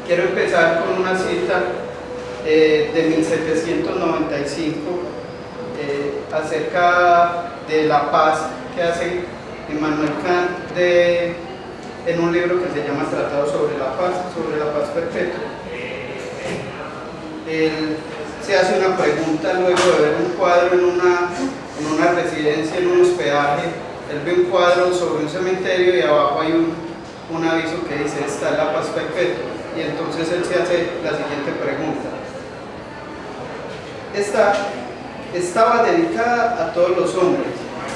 Quiero empezar con una cita de 1795 acerca de la paz que hace Immanuel Kant en un libro que se llama Tratado sobre la paz perpetua. Él se hace una pregunta luego de ver un cuadro en una residencia, en un hospedaje. Él ve un cuadro sobre un cementerio y abajo hay un aviso que dice: está la paz perpetua. Y entonces él se hace la siguiente pregunta: ¿estaba dedicada a todos los hombres,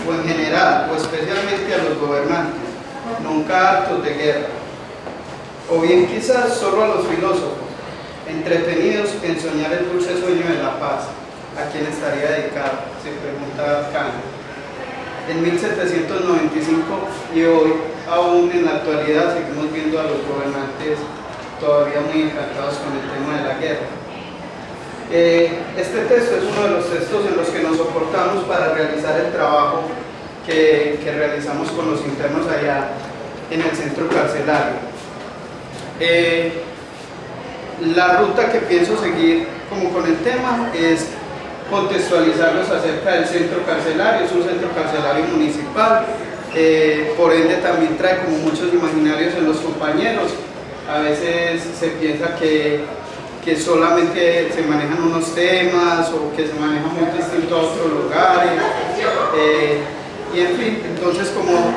o en general, o especialmente a los gobernantes, nunca hartos de guerra? O bien quizás solo a los filósofos, entretenidos en soñar el dulce sueño de la paz. ¿A quién estaría dedicado?, se pregunta Kant. En 1795 y hoy, aún en la actualidad, seguimos viendo a los gobernantes todavía muy encantados con el tema de la guerra. Este texto es uno de los textos en los que nos soportamos para realizar el trabajo que realizamos con los internos allá en el centro carcelario. La ruta que pienso seguir como con el tema es contextualizarlos acerca del centro carcelario. Es un centro carcelario municipal, por ende también trae como muchos imaginarios en los compañeros. A veces se piensa que solamente se manejan unos temas o que se maneja muy distinto a otros lugares, y en fin, entonces como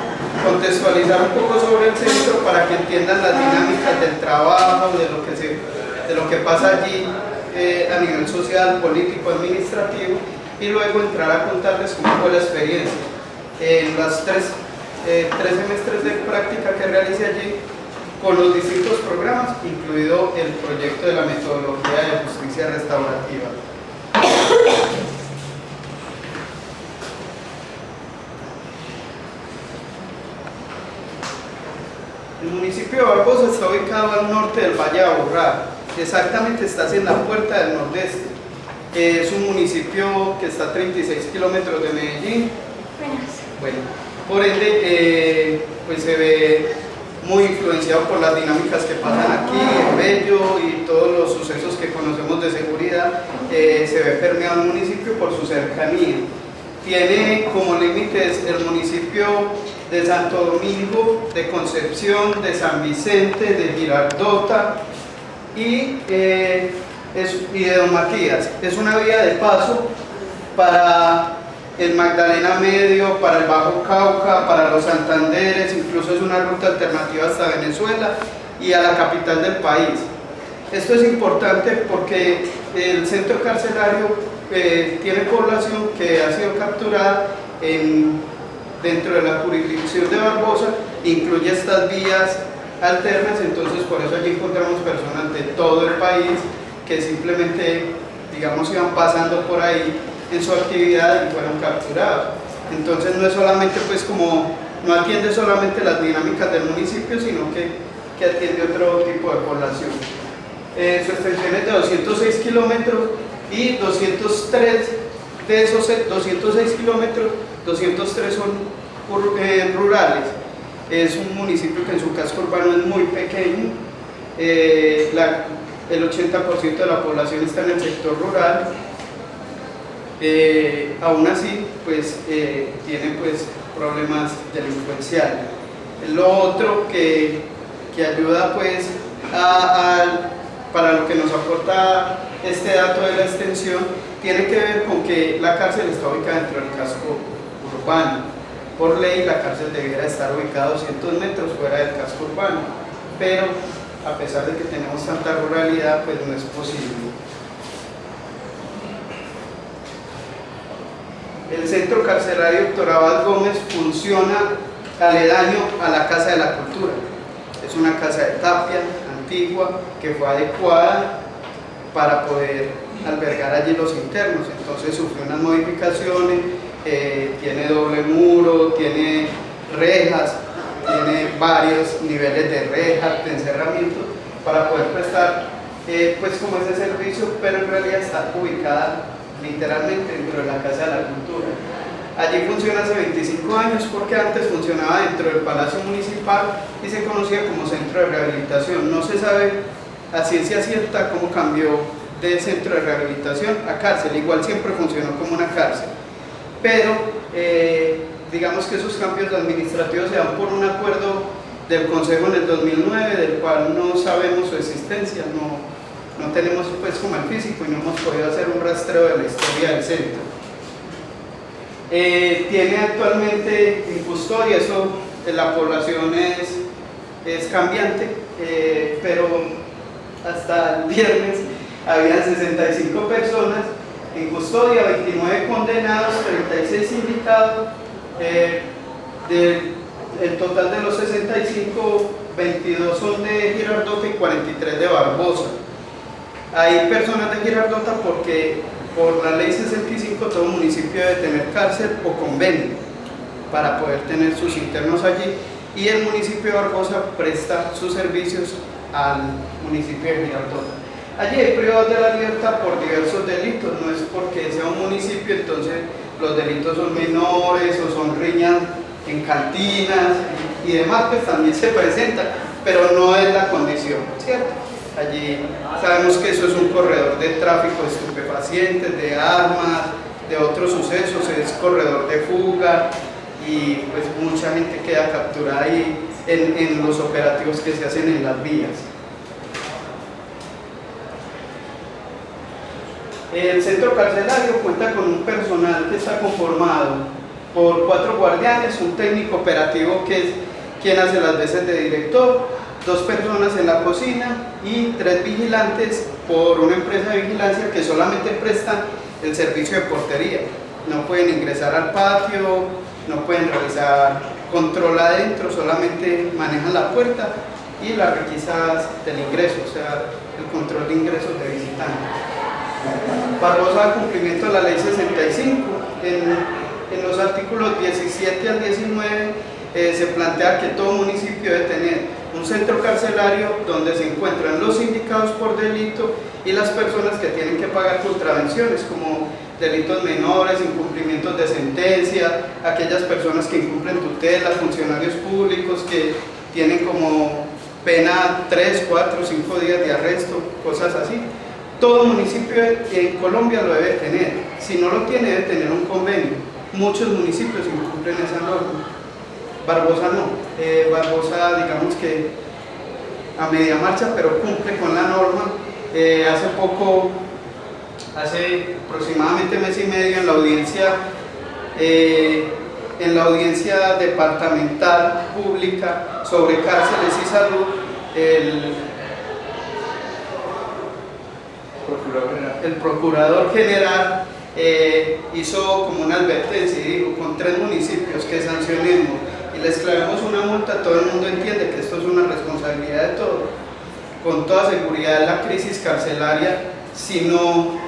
contextualizar un poco sobre el centro para que entiendan las dinámicas del trabajo, de lo que pasa allí a nivel social, político, administrativo, y luego entrar a contarles cómo fue la experiencia. En las tres semestres de práctica que realicé allí, con los distintos programas, incluido el proyecto de la metodología de justicia restaurativa. El municipio de Barbosa está ubicado al norte del Valle de Aburrá, exactamente estás en la puerta del nordeste. Es un municipio que está a 36 kilómetros de Medellín. Bueno, por ende, pues se ve muy influenciado por las dinámicas que pasan aquí en Bello y todos los sucesos que conocemos de seguridad. Se ve permeado el municipio por su cercanía. Tiene como límites el municipio de Santo Domingo, de Concepción, de San Vicente, de Girardota y de Don Matías. Es una vía de paso para el Magdalena Medio, para el Bajo Cauca, para los Santanderes, incluso es una ruta alternativa hasta Venezuela y a la capital del país. Esto es importante porque el centro carcelario tiene población que ha sido capturada dentro de la jurisdicción de Barbosa, incluye estas vías alternas, entonces por eso allí encontramos personas de todo el país que simplemente, digamos, iban pasando por ahí en su actividad y fueron capturados. Entonces no es solamente, pues, como, no atiende solamente las dinámicas del municipio, sino que atiende otro tipo de población. Su extensión es de 206 kilómetros y 203 de esos 206 kilómetros, 203 son rurales. Es un municipio que en su casco urbano es muy pequeño. El 80% de la población está en el sector rural. Aún así, pues, tiene, pues, problemas delincuenciales. Lo otro que ayuda, pues, para lo que nos aporta este dato de la extensión, tiene que ver con que la cárcel está ubicada dentro del casco urbano. Por ley, la cárcel debiera estar ubicada a 200 metros fuera del casco urbano, pero a pesar de que tenemos tanta ruralidad, pues no es posible. El centro carcelario Dr. Abad Gómez funciona aledaño a la Casa de la Cultura. Es una casa de tapia antigua que fue adecuada para poder albergar allí los internos. Entonces sufrió unas modificaciones, tiene doble muro, tiene rejas, tiene varios niveles de rejas, de encerramiento, para poder prestar pues como ese servicio, pero en realidad está ubicada literalmente dentro de la Casa de la Cultura. Allí funciona hace 25 años porque antes funcionaba dentro del Palacio Municipal y se conocía como centro de rehabilitación. No se sabe a ciencia cierta cómo cambió de centro de rehabilitación a cárcel, igual siempre funcionó como una cárcel. Pero digamos que esos cambios administrativos se dan por un acuerdo del Consejo en el 2009, del cual no sabemos su existencia, no tenemos pues como el físico y no hemos podido hacer un rastreo de la historia del centro. Tiene actualmente en custodia, eso la población es cambiante, pero hasta el viernes habían 65 personas en custodia, 29 condenados, 36 sindicados, el total de los 65, 22 son de Girardota y 43 de Barbosa. Hay personas de Girardota porque por la ley 65 todo municipio debe tener cárcel o convenio para poder tener sus internos allí, y el municipio de Barbosa presta sus servicios al municipio de Girardota. Allí hay privados de la libertad por diversos delitos, no es porque sea un municipio entonces los delitos son menores o son riñas en cantinas y demás, pues también se presentan, pero no es la condición, ¿cierto? Allí sabemos que eso es un corredor de tráfico de estupefacientes, de armas, de otros sucesos, es corredor de fuga y pues mucha gente queda capturada ahí en los operativos que se hacen en las vías. El centro carcelario cuenta con un personal que está conformado por 4 guardianes, un técnico operativo que es quien hace las veces de director, 2 personas en la cocina y 3 vigilantes por una empresa de vigilancia que solamente prestan el servicio de portería. No pueden ingresar al patio, no pueden realizar control adentro, solamente manejan la puerta y las requisas del ingreso, o sea, el control de ingresos de visitantes. Barbosa da cumplimiento a la ley 65, en los artículos 17 al 19 se plantea que todo municipio debe tener un centro carcelario donde se encuentran los indicados por delito y las personas que tienen que pagar contravenciones como delitos menores, incumplimientos de sentencia, aquellas personas que incumplen tutelas, funcionarios públicos que tienen como pena 3, 4, 5 días de arresto, cosas así. Todo municipio en Colombia lo debe tener, si no lo tiene debe tener un convenio. Muchos municipios incumplen esa norma, Barbosa no, Barbosa digamos que a media marcha pero cumple con la norma. Hace aproximadamente mes y medio en la audiencia departamental pública sobre cárceles y salud, el procurador general hizo como una advertencia y dijo: con 3 municipios que sancionemos y les clavemos una multa, todo el mundo entiende que esto es una responsabilidad de todos. Con toda seguridad la crisis carcelaria, si no,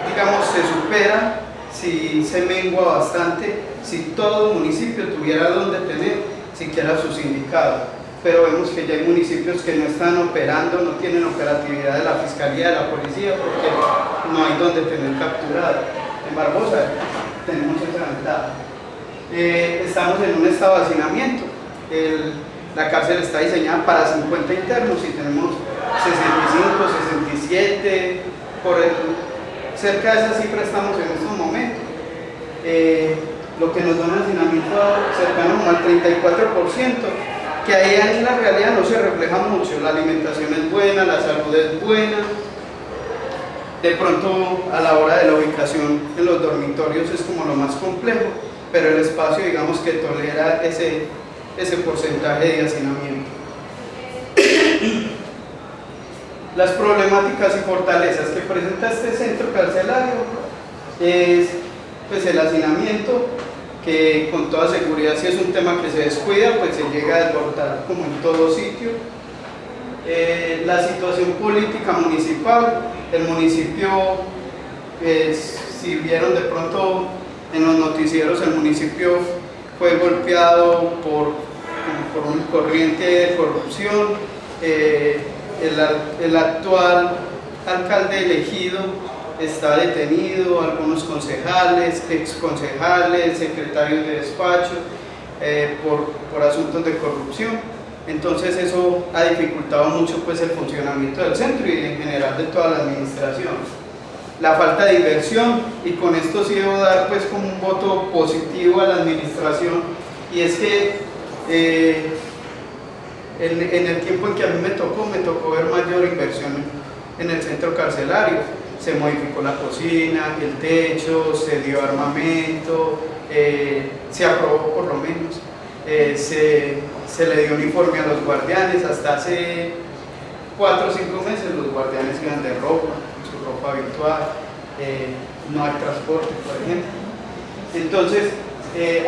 digamos, se supera, si se mengua bastante, si todo municipio tuviera donde tener siquiera su sindicado. Pero vemos que ya hay municipios que no están operando, no tienen operatividad de la fiscalía, de la policía, porque no hay donde tener capturado. En Barbosa tenemos esa ventaja. Estamos en un estado de hacinamiento. La cárcel está diseñada para 50 internos y tenemos 65, 67, cerca de esa cifra estamos en estos momentos. Lo que nos da un hacinamiento cercano al 34%, que ahí en la realidad no se refleja mucho. La alimentación es buena, la salud es buena. De pronto a la hora de la ubicación en los dormitorios es como lo más complejo, pero el espacio digamos que tolera ese porcentaje de hacinamiento. Las problemáticas y fortalezas que presenta este centro carcelario es pues el hacinamiento, que con toda seguridad si es un tema que se descuida pues se llega a desbordar como en todo sitio. La situación política municipal, el municipio, si vieron de pronto en los noticieros, el municipio fue golpeado por una corriente de corrupción. El actual alcalde elegido está detenido, algunos concejales, exconcejales, secretarios de despacho, por asuntos de corrupción. Entonces eso ha dificultado mucho pues el funcionamiento del centro y en general de toda la administración. La falta de inversión, y con esto sí debo dar pues como un voto positivo a la administración, y es que en el tiempo en que a mí me tocó ver mayor inversión en el centro carcelario. Se modificó la cocina, el techo, se dio armamento, se aprobó por lo menos, se le dio uniforme a los guardianes. Hasta hace 4 o 5 meses los guardianes iban de ropa, su ropa habitual, no hay transporte, por ejemplo. Entonces,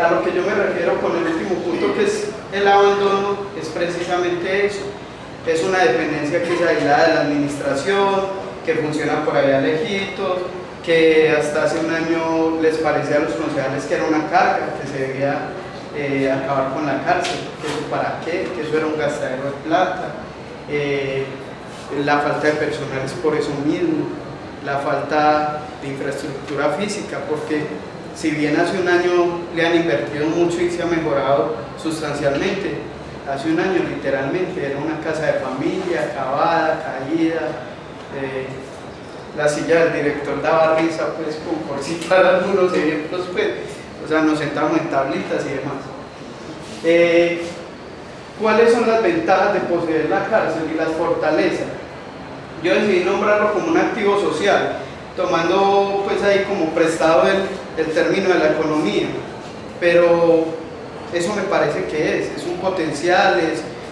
a lo que yo me refiero con el último punto, que es el abandono, es precisamente eso. Es una dependencia que es aislada de la administración, que funciona por allá lejitos, que hasta hace un año les parecía a los concejales que era una carga, que se debía acabar con la cárcel, que eso para qué, que eso era un gastadero de plata. La falta de personal es por eso mismo, la falta de infraestructura física, porque si bien hace un año le han invertido mucho y se ha mejorado sustancialmente, hace un año literalmente era una casa de familia, acabada, caída. La silla del director daba risa, pues, por citar algunos ejemplos, pues, o sea, nos sentamos en tablitas y demás. ¿Cuáles son las ventajas de poseer la cárcel y las fortalezas? Yo decidí nombrarlo como un activo social, tomando pues ahí como prestado el término de la economía, pero eso me parece que es un potencial,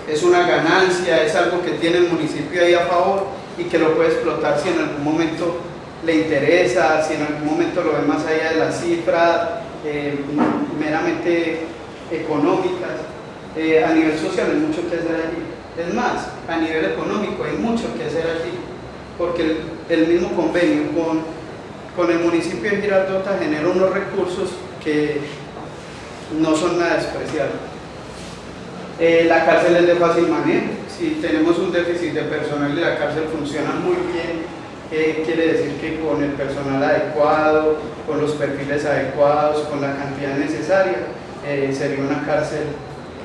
es una ganancia, es algo que tiene el municipio ahí a favor y que lo puede explotar si en algún momento le interesa, si en algún momento lo ve más allá de las cifras meramente económicas. A nivel social hay mucho que hacer allí. Es más, a nivel económico hay mucho que hacer allí, porque el mismo convenio con el municipio de Girardota genera unos recursos que no son nada despreciables. La cárcel es de fácil manejo. Si tenemos un déficit de personal y la cárcel funciona muy bien, quiere decir que con el personal adecuado, con los perfiles adecuados, con la cantidad necesaria, sería una cárcel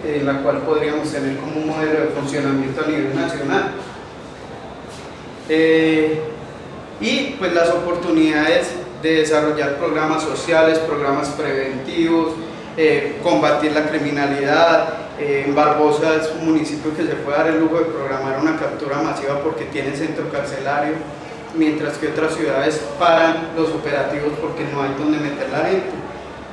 en la cual podríamos tener como un modelo de funcionamiento a nivel nacional. Y pues las oportunidades de desarrollar programas sociales, programas preventivos, combatir la criminalidad. Barbosa es un municipio que se puede dar el lujo de programar una captura masiva porque tiene centro carcelario, mientras que otras ciudades paran los operativos porque no hay donde meter la gente.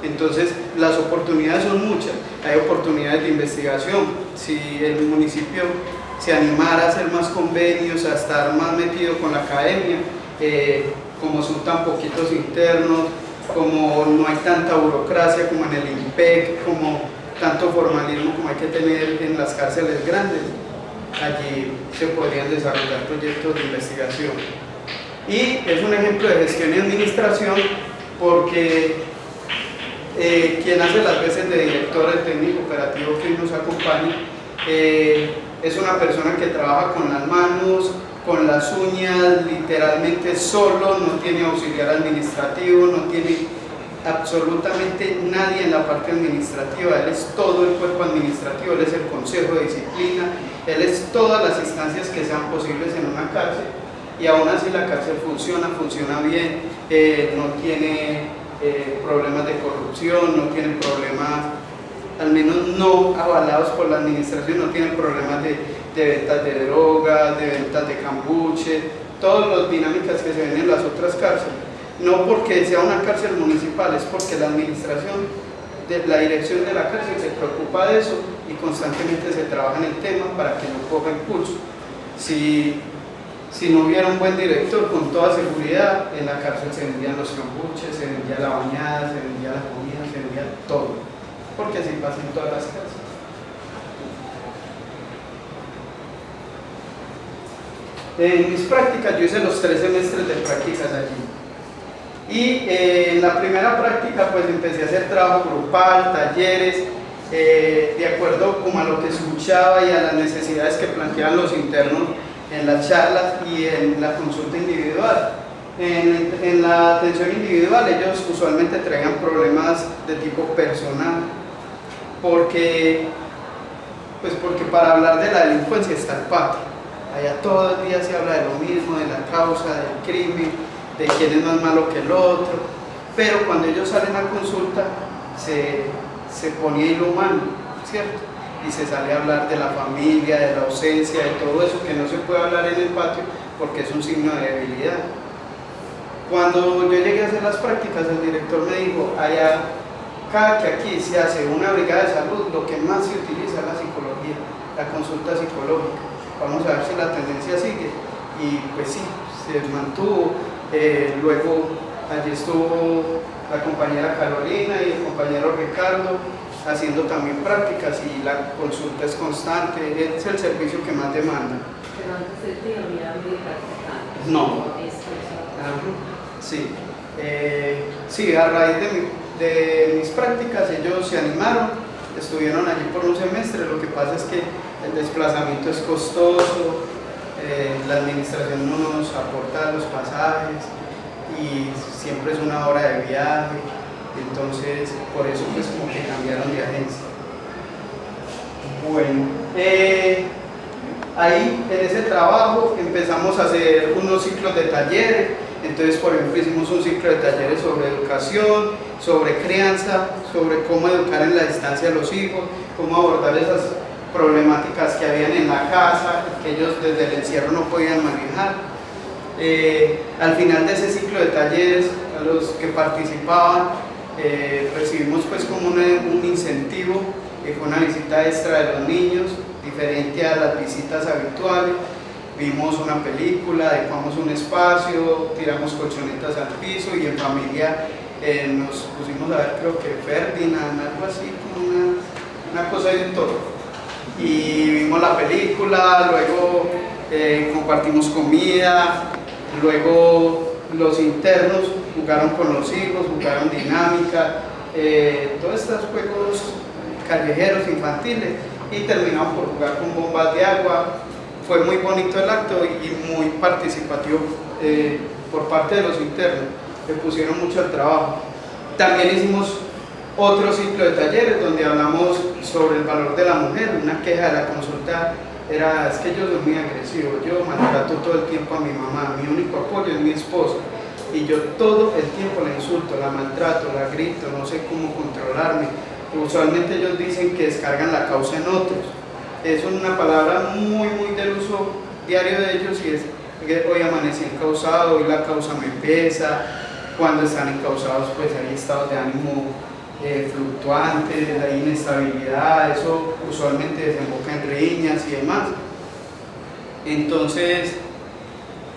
Entonces las oportunidades son muchas, hay oportunidades de investigación. Si el municipio se animara a hacer más convenios, a estar más metido con la academia, como son tan poquitos internos, como no hay tanta burocracia como en el IMPEC, como tanto formalismo como hay que tener en las cárceles grandes, allí se podrían desarrollar proyectos de investigación. Y es un ejemplo de gestión y administración porque quien hace las veces de director, el técnico operativo que nos acompaña, es una persona que trabaja con las manos, con las uñas, literalmente solo, no tiene auxiliar administrativo, no tiene absolutamente nadie en la parte administrativa. Él es todo el cuerpo administrativo, él es el consejo de disciplina, él es todas las instancias que sean posibles en una cárcel, y aún así la cárcel funciona bien, no tiene problemas de corrupción, no tiene problemas, al menos no avalados por la administración, no tiene problemas de ventas de drogas, de ventas de cambuche, todas las dinámicas que se ven en las otras cárceles. No porque sea una cárcel municipal, es porque la administración, la dirección de la cárcel se preocupa de eso y constantemente se trabaja en el tema para que no coja impulso. Si no hubiera un buen director, con toda seguridad, en la cárcel se vendían los cambuches, se vendía la bañada, se vendía la comida, se vendía todo, porque así pasa en todas las cárceles. En mis prácticas, yo hice los 3 semestres de prácticas allí. Y en la primera práctica pues empecé a hacer trabajo grupal, talleres, de acuerdo como a lo que escuchaba y a las necesidades que planteaban los internos en las charlas y en la consulta individual. En la atención individual ellos usualmente traían problemas de tipo personal, porque para hablar de la delincuencia está el patio. Allá todo el día se habla de lo mismo, de la causa, del crimen, de quién es más malo que el otro, pero cuando ellos salen a consulta se ponía en lo humano, ¿cierto? Y se sale a hablar de la familia, de la ausencia, de todo eso que no se puede hablar en el patio porque es un signo de debilidad. Cuando yo llegué a hacer las prácticas, el director me dijo, cada que aquí se hace una brigada de salud, lo que más se utiliza es la psicología, la consulta psicológica. Vamos a ver si la tendencia sigue. Y pues sí, se mantuvo. Luego allí estuvo la compañera Carolina y el compañero Ricardo haciendo también prácticas, y la consulta es constante, es el servicio que más demanda. Pero antes de ti había practicantes. No. Sí. Sí, a raíz de mis prácticas ellos se animaron, estuvieron allí por un semestre. Lo que pasa es que el desplazamiento es costoso, la administración no nos aporta los pasajes y siempre es una hora de viaje, entonces por eso pues como que cambiaron de agencia. Bueno, ahí en ese trabajo empezamos a hacer unos ciclos de talleres. Entonces, por ejemplo, hicimos un ciclo de talleres sobre educación, sobre crianza, sobre cómo educar en la distancia a los hijos, cómo abordar esas problemáticas que habían en la casa, que ellos desde el encierro no podían manejar. Al final de ese ciclo de talleres, a los que participaban, recibimos pues como un incentivo, que fue una visita extra de los niños, diferente a las visitas habituales. Vimos una película, adecuamos un espacio, tiramos colchonetas al piso y en familia nos pusimos a ver, creo que Ferdinand, algo así, como una cosa de un todo. Y vimos la película, luego compartimos comida, luego los internos jugaron con los hijos, jugaron dinámica, todos estos juegos callejeros, infantiles, y terminamos por jugar con bombas de agua. Fue muy bonito el acto y muy participativo por parte de los internos, que pusieron mucho al trabajo. También hicimos otro ciclo de talleres donde hablamos sobre el valor de la mujer. Una queja de la consulta era: es que yo soy muy agresivo, yo maltrato todo el tiempo a mi mamá, mi único apoyo es mi esposa, y yo todo el tiempo la insulto, la maltrato, la grito, no sé cómo controlarme. Usualmente ellos dicen que descargan la causa en otros. Eso es una palabra muy del uso diario de ellos, y es que hoy amanecí encausado, hoy la causa me pesa. Cuando están encausados pues hay estados de ánimo fluctuantes, hay inestabilidad, eso usualmente desemboca en riñas y demás. Entonces,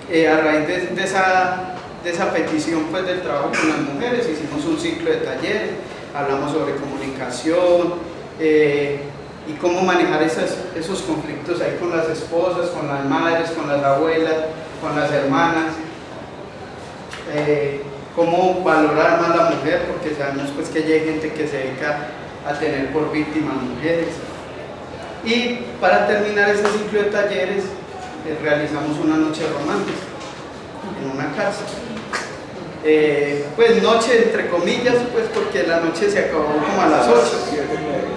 a raíz de esa petición pues del trabajo con las mujeres, hicimos un ciclo de talleres, hablamos sobre comunicación, y cómo manejar esos conflictos ahí con las esposas, con las madres, con las abuelas, con las hermanas, cómo valorar más a la mujer, porque sabemos pues que hay gente que se dedica a tener por víctimas mujeres. Y para terminar ese ciclo de talleres, realizamos una noche romántica en una casa. Pues noche entre comillas, pues porque la noche se acabó como a las 8.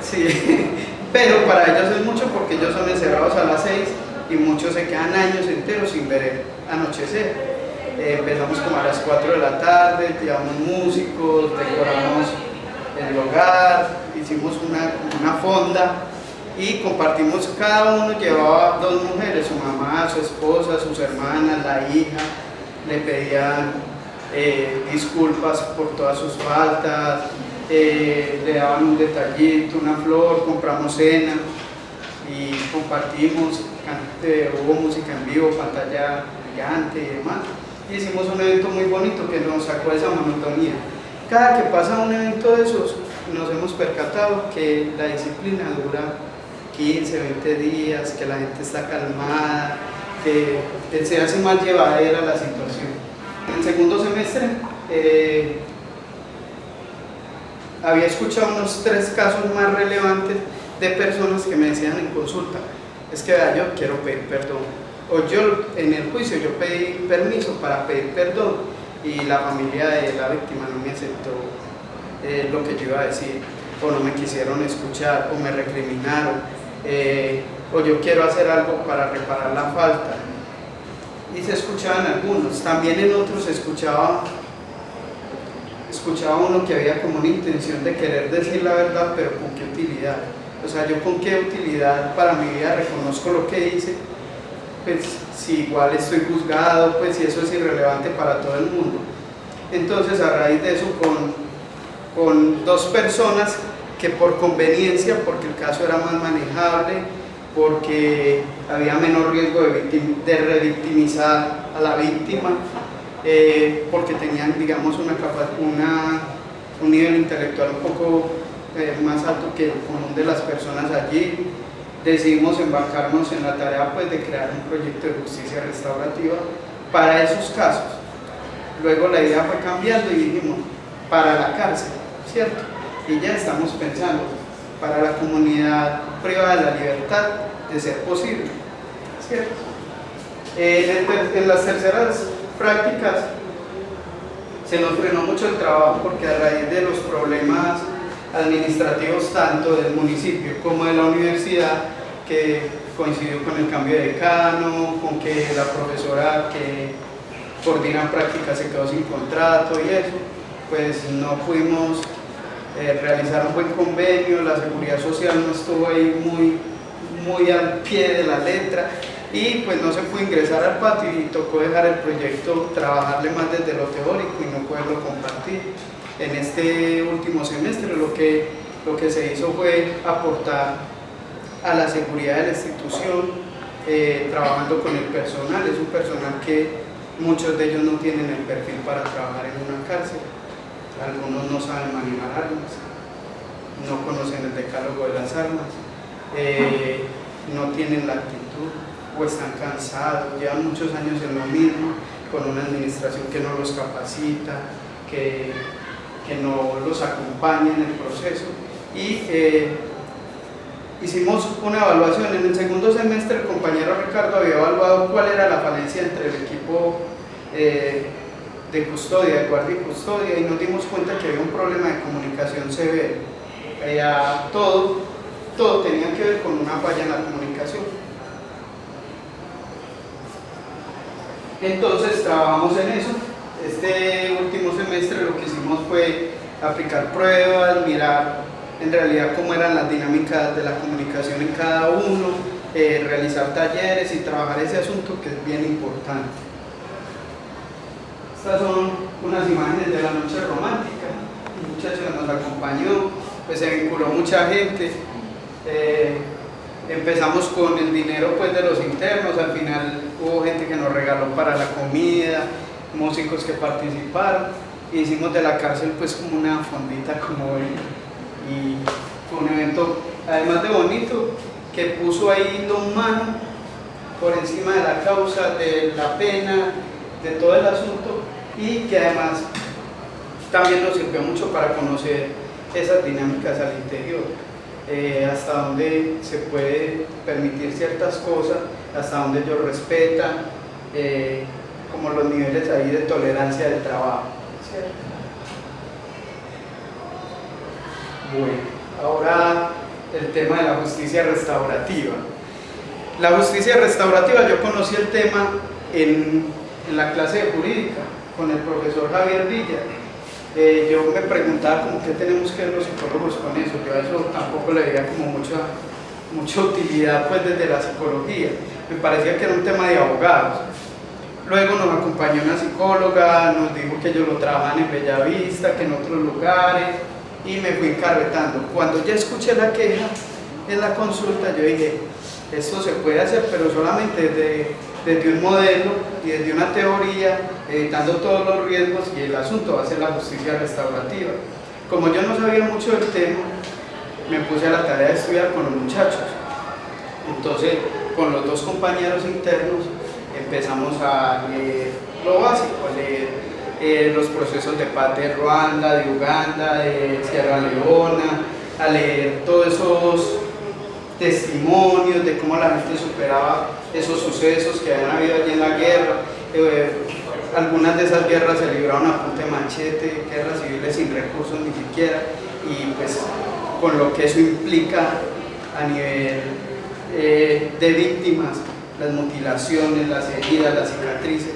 Sí. Pero para ellos es mucho porque ellos son encerrados a las 6 y muchos se quedan años enteros sin ver el anochecer. Empezamos como a las 4 de la tarde, llevamos músicos, decoramos el hogar, hicimos una fonda y compartimos. Cada uno llevaba 2 mujeres, su mamá, su esposa, sus hermanas, la hija, le pedían disculpas por todas sus faltas, le daban un detallito, una flor, compramos cena y compartimos. Hubo música en vivo, pantalla gigante y demás. Y hicimos un evento muy bonito que nos sacó de esa monotonía. Cada que pasa un evento de esos, nos hemos percatado que la disciplina dura 15, 20 días, que la gente está calmada, que se hace más llevadera la situación. En el segundo semestre había escuchado unos 3 casos más relevantes de personas que me decían en consulta: es que vea, yo quiero pedir perdón, o yo en el juicio yo pedí permiso para pedir perdón y la familia de la víctima no me aceptó lo que yo iba a decir, o no me quisieron escuchar, o me recriminaron, o yo quiero hacer algo para reparar la falta. Y se escuchaban algunos, también en otros se escuchaba uno que había como una intención de querer decir la verdad, pero ¿con qué utilidad? O sea, yo con qué utilidad para mi vida reconozco lo que hice, pues si igual estoy juzgado, pues si eso es irrelevante para todo el mundo. Entonces, a raíz de eso, con dos personas que por conveniencia, porque el caso era más manejable, porque había menor riesgo de revictimizar a la víctima, porque tenían, digamos, un nivel intelectual un poco más alto que el común de las personas allí, decidimos embarcarnos en la tarea, pues, de crear un proyecto de justicia restaurativa para esos casos. Luego la idea fue cambiando y dijimos, para la cárcel, ¿cierto? Y ya estamos pensando, para la comunidad privada de la libertad, de ser posible, ¿cierto? En las terceras prácticas se nos frenó mucho el trabajo porque a raíz de los problemas administrativos tanto del municipio como de la universidad, que coincidió con el cambio de decano, con que la profesora que coordina prácticas se quedó sin contrato y eso, pues no pudimos realizar un buen convenio, la seguridad social no estuvo ahí muy al pie de la letra y pues no se pudo ingresar al patio y tocó dejar el proyecto, trabajarle más desde lo teórico y no poderlo compartir. En este último semestre lo que se hizo fue aportar a la seguridad de la institución, trabajando con el personal. Es un personal que muchos de ellos no tienen el perfil para trabajar en una cárcel, algunos no saben manejar armas, no conocen el decálogo de las armas, no tienen la actitud o están cansados, llevan muchos años en lo mismo, con una administración que no los capacita, que no los acompaña en el proceso. Y hicimos una evaluación. En el segundo semestre el compañero Ricardo había evaluado cuál era la falencia entre el equipo de custodia, de guardia y custodia, y nos dimos cuenta que había un problema de comunicación severo. Todo tenía que ver con una falla en la comunicación. Entonces trabajamos en eso. Este último semestre lo que hicimos fue aplicar pruebas, mirar en realidad cómo eran las dinámicas de la comunicación en cada uno, realizar talleres y trabajar ese asunto que es bien importante. Estas son unas imágenes de la noche romántica. Un muchacho que nos acompañó, pues se vinculó mucha gente. Empezamos con el dinero, pues, de los internos. Al final hubo gente que nos regaló para la comida, músicos que participaron, y hicimos de la cárcel, pues, como una fondita como hoy, y fue un evento, además de bonito, que puso ahí lo humano por encima de la causa, de la pena, de todo el asunto, y que además también nos sirvió mucho para conocer esas dinámicas al interior, hasta dónde se puede permitir ciertas cosas, hasta dónde ellos respetan, como los niveles ahí de tolerancia del trabajo, ¿cierto? Bueno, ahora el tema de la justicia restaurativa. La justicia restaurativa, yo conocí el tema en la clase de jurídica con el profesor Javier Villa. Yo me preguntaba como qué tenemos que ver los psicólogos con eso. Yo a eso tampoco le veía como mucha utilidad, pues, desde la psicología. Me parecía que era un tema de abogados. Luego nos acompañó una psicóloga, nos dijo que ellos lo trabajan en Bellavista, que en otros lugares, y me fui encarretando. Cuando ya escuché la queja en la consulta, yo dije, esto se puede hacer, pero solamente desde un modelo y desde una teoría, evitando todos los riesgos, y el asunto va a ser la justicia restaurativa. Como yo no sabía mucho del tema, me puse a la tarea de estudiar con los muchachos. Entonces, con los dos compañeros internos, empezamos a leer lo básico, a leer los procesos de paz de Ruanda, de Uganda, de Sierra Leona, a leer todos esos testimonios de cómo la gente superaba esos sucesos que habían habido allí en la guerra, algunas de esas guerras se libraron a punta de machete, guerras civiles sin recursos ni siquiera, y pues con lo que eso implica a nivel de víctimas, las mutilaciones, las heridas, las cicatrices,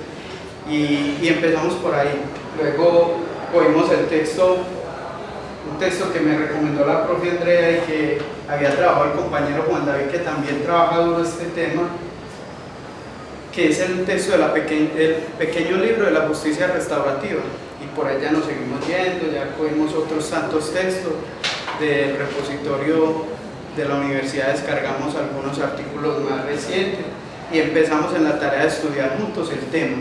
y empezamos por ahí. Luego oímos el texto, un texto que me recomendó la profe Andrea y que había trabajado el compañero Juan David, que también trabaja duro este tema, que es el texto del pequeño libro de la justicia restaurativa, y por ahí ya nos seguimos yendo, ya cogimos otros tantos textos del repositorio de la universidad, descargamos algunos artículos más recientes y empezamos en la tarea de estudiar juntos el tema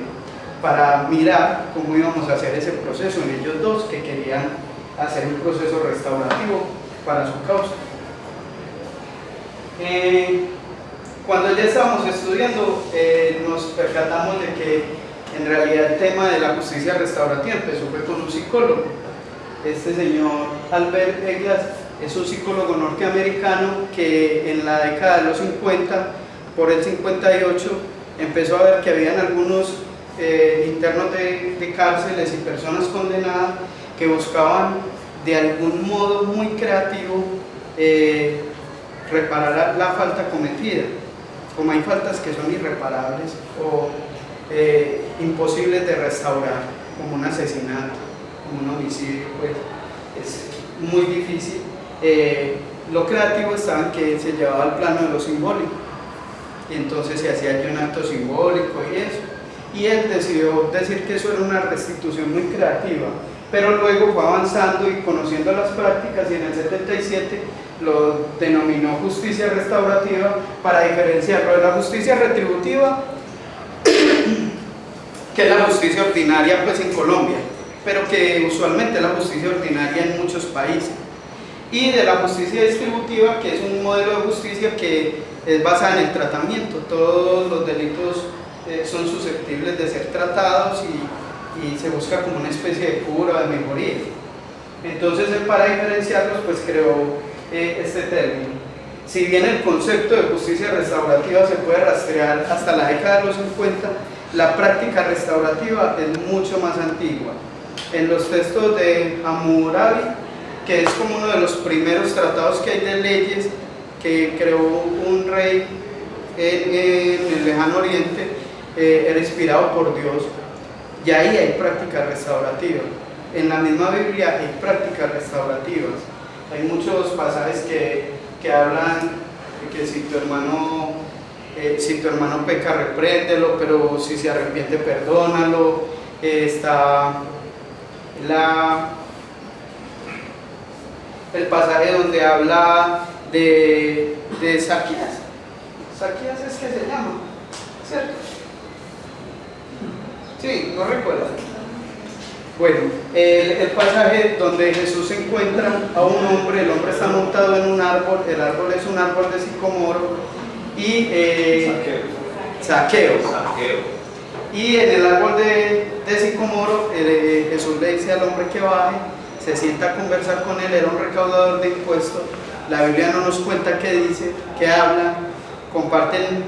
para mirar cómo íbamos a hacer ese proceso en ellos dos que querían hacer un proceso restaurativo para su causa. Cuando ya estábamos estudiando, nos percatamos de que en realidad el tema de la justicia restaurativa empezó fue con un psicólogo. Este señor Albert Eglas es un psicólogo norteamericano que en la década de los 50, por el 58, empezó a ver que habían algunos internos de cárceles y personas condenadas que buscaban de algún modo muy creativo reparar la falta cometida. Como hay faltas que son irreparables o imposibles de restaurar, como un asesinato, como un homicidio, pues es muy difícil. Lo creativo estaba en que se llevaba al plano de lo simbólico, y entonces se hacía allí un acto simbólico y eso. Y él decidió decir que eso era una restitución muy creativa, pero luego fue avanzando y conociendo las prácticas, y en el 77 lo denominó justicia restaurativa para diferenciarlo de la justicia retributiva, que es la justicia ordinaria pues en Colombia, pero que usualmente es la justicia ordinaria en muchos países, y de la justicia distributiva, que es un modelo de justicia que es basada en el tratamiento. Todos los delitos son susceptibles de ser tratados y se busca como una especie de cura, de mejoría. Entonces él, para diferenciarlos, pues creó este término. Si bien el concepto de justicia restaurativa se puede rastrear hasta la década de los 50, la práctica restaurativa es mucho más antigua. En los textos de Hammurabi, que es como uno de los primeros tratados que hay de leyes que creó un rey en el lejano oriente, era inspirado por Dios, y ahí hay prácticas restaurativas. En la misma Biblia hay prácticas restaurativas. Hay muchos pasajes que hablan de que si tu hermano peca, repréndelo, pero si se arrepiente, perdónalo. Está el pasaje donde habla de Zaquías. Zaquías es que se llama, ¿cierto? Sí, no recuerdo. Bueno, el pasaje donde Jesús encuentra a un hombre, el hombre está montado en un árbol, el árbol es un árbol de sicomoro, y Zaqueo. Y en el árbol de sicomoro, Jesús le dice al hombre que baje, se sienta a conversar con él. Era un recaudador de impuestos. La Biblia no nos cuenta qué dice, qué habla, comparten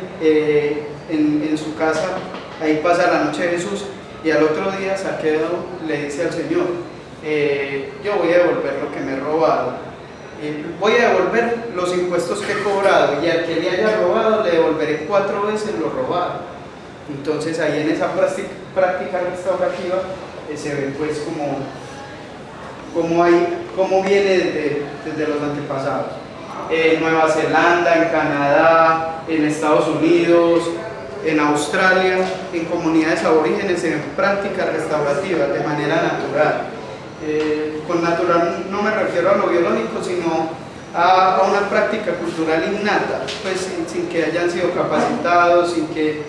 en su casa. Ahí pasa la noche de Jesús, y al otro día Zaqueo le dice al Señor, yo voy a devolver lo que me he robado, voy a devolver los impuestos que he cobrado, y al que le haya robado le devolveré 4 veces lo robado. Entonces ahí en esa práctica restaurativa se ve pues cómo viene desde los antepasados. En Nueva Zelanda, en Canadá, en Estados Unidos, en Australia, en comunidades aborígenes, en prácticas restaurativas de manera natural. Con natural no me refiero a lo biológico, sino a una práctica cultural innata, pues sin que hayan sido capacitados, sin que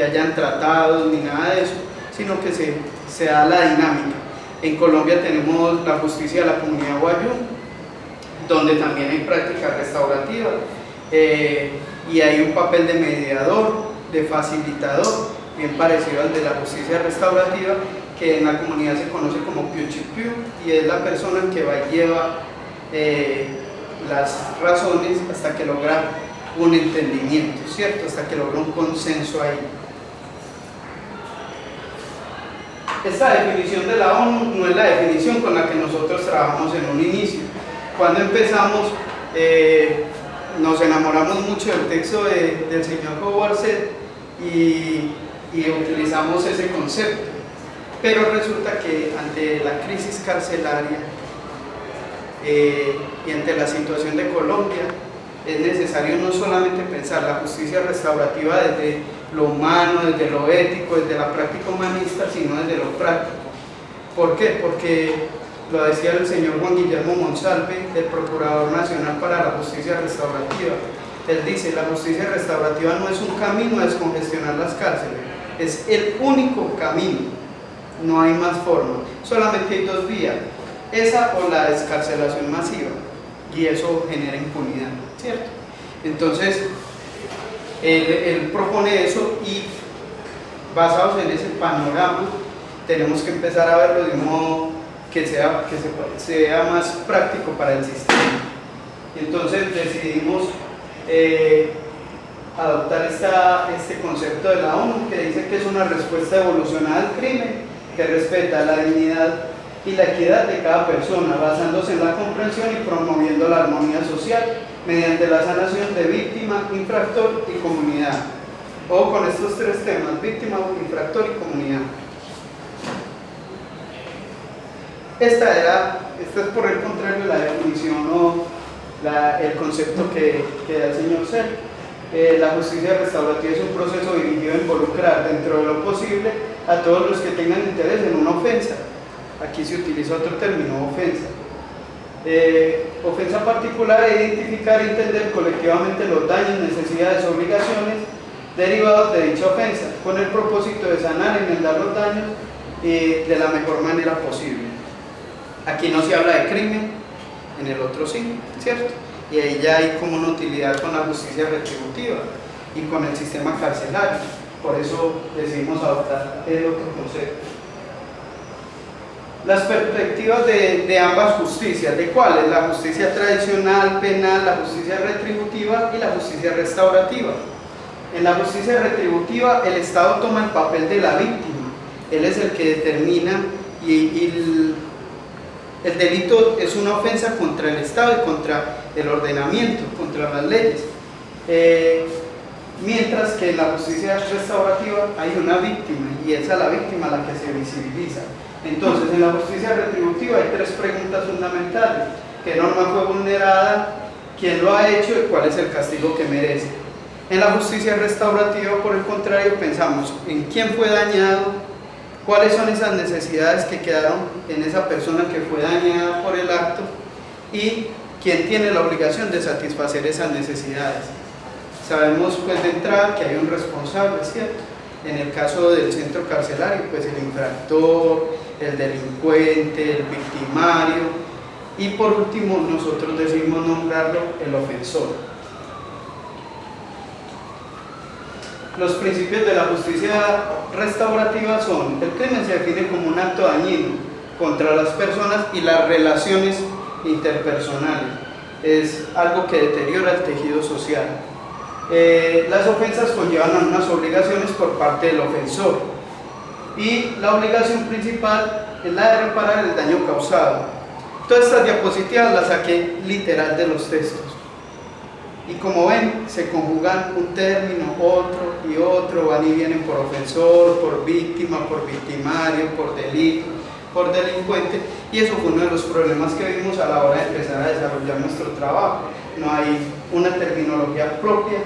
hayan tratado ni nada de eso, sino que se da la dinámica. En Colombia tenemos la justicia de la comunidad Guayú, donde también hay prácticas restaurativas, y hay un papel de mediador, de facilitador, bien parecido al de la justicia restaurativa, que en la comunidad se conoce como piuchipiu, y es la persona que va y lleva las razones hasta que logra un entendimiento, ¿cierto? Hasta que logra un consenso ahí. esta definición de la ONU no es la definición con la que nosotros trabajamos en un inicio. Cuando empezamos, nos enamoramos mucho del texto del señor Howard y utilizamos ese concepto. Pero resulta que ante la crisis carcelaria y ante la situación de Colombia, es necesario no solamente pensar la justicia restaurativa desde lo humano, desde lo ético, desde la práctica humanista, sino desde lo práctico. ¿Por qué? Porque lo decía el señor Juan Guillermo Monsalve, el Procurador Nacional para la Justicia Restaurativa. Él dice, la justicia restaurativa no es un camino a descongestionar las cárceles, es el único camino, no hay más forma, solamente hay dos vías, esa o la descarcelación masiva, y eso genera impunidad, ¿cierto? Entonces, él propone eso y basados en ese panorama, tenemos que empezar a verlo de un modo que sea más práctico para el sistema. Entonces decidimos adoptar este concepto de la ONU, que dice que es una respuesta evolucionada al crimen, que respeta la dignidad y la equidad de cada persona, basándose en la comprensión y promoviendo la armonía social mediante la sanación de víctima, infractor y comunidad. O con estos tres temas, víctima, infractor y comunidad. Esta es por el contrario la definición o el concepto que da el señor Ser. La justicia restaurativa es un proceso dirigido a involucrar dentro de lo posible a todos los que tengan interés en una ofensa. Aquí se utiliza otro término, ofensa. Ofensa particular es identificar y entender colectivamente los daños, necesidades, obligaciones derivados de dicha ofensa, con el propósito de sanar y enmendar los daños de la mejor manera posible. Aquí no se habla de crimen, en el otro sí, ¿cierto? Y ahí ya hay como una utilidad con la justicia retributiva y con el sistema carcelario. Por eso decidimos adoptar el otro concepto. Las perspectivas de ambas justicias, ¿de cuáles? La justicia tradicional, penal, la justicia retributiva y la justicia restaurativa. En la justicia retributiva el Estado toma el papel de la víctima, él es el que determina y el delito es una ofensa contra el Estado y contra el ordenamiento, contra las leyes. Mientras que en la justicia restaurativa hay una víctima y es a la víctima la que se visibiliza. Entonces, en la justicia retributiva hay tres preguntas fundamentales: ¿qué norma fue vulnerada? ¿Quién lo ha hecho? ¿Y cuál es el castigo que merece? En la justicia restaurativa, por el contrario, pensamos en quién fue dañado, cuáles son esas necesidades que quedaron en esa persona que fue dañada por el acto y quién tiene la obligación de satisfacer esas necesidades. Sabemos pues de entrada que hay un responsable, ¿cierto? En el caso del centro carcelario, pues el infractor, el delincuente, el victimario y por último nosotros decidimos nombrarlo el ofensor. Los principios de la justicia restaurativa son: el crimen se define como un acto dañino contra las personas y las relaciones interpersonales, es algo que deteriora el tejido social. Las ofensas conllevan unas obligaciones por parte del ofensor y la obligación principal es la de reparar el daño causado. Todas estas diapositivas las saqué literal de los textos. Y como ven, se conjugan un término, otro y otro, van y vienen por ofensor, por víctima, por victimario, por delito, por delincuente, y eso fue uno de los problemas que vimos a la hora de empezar a desarrollar nuestro trabajo. No hay una terminología propia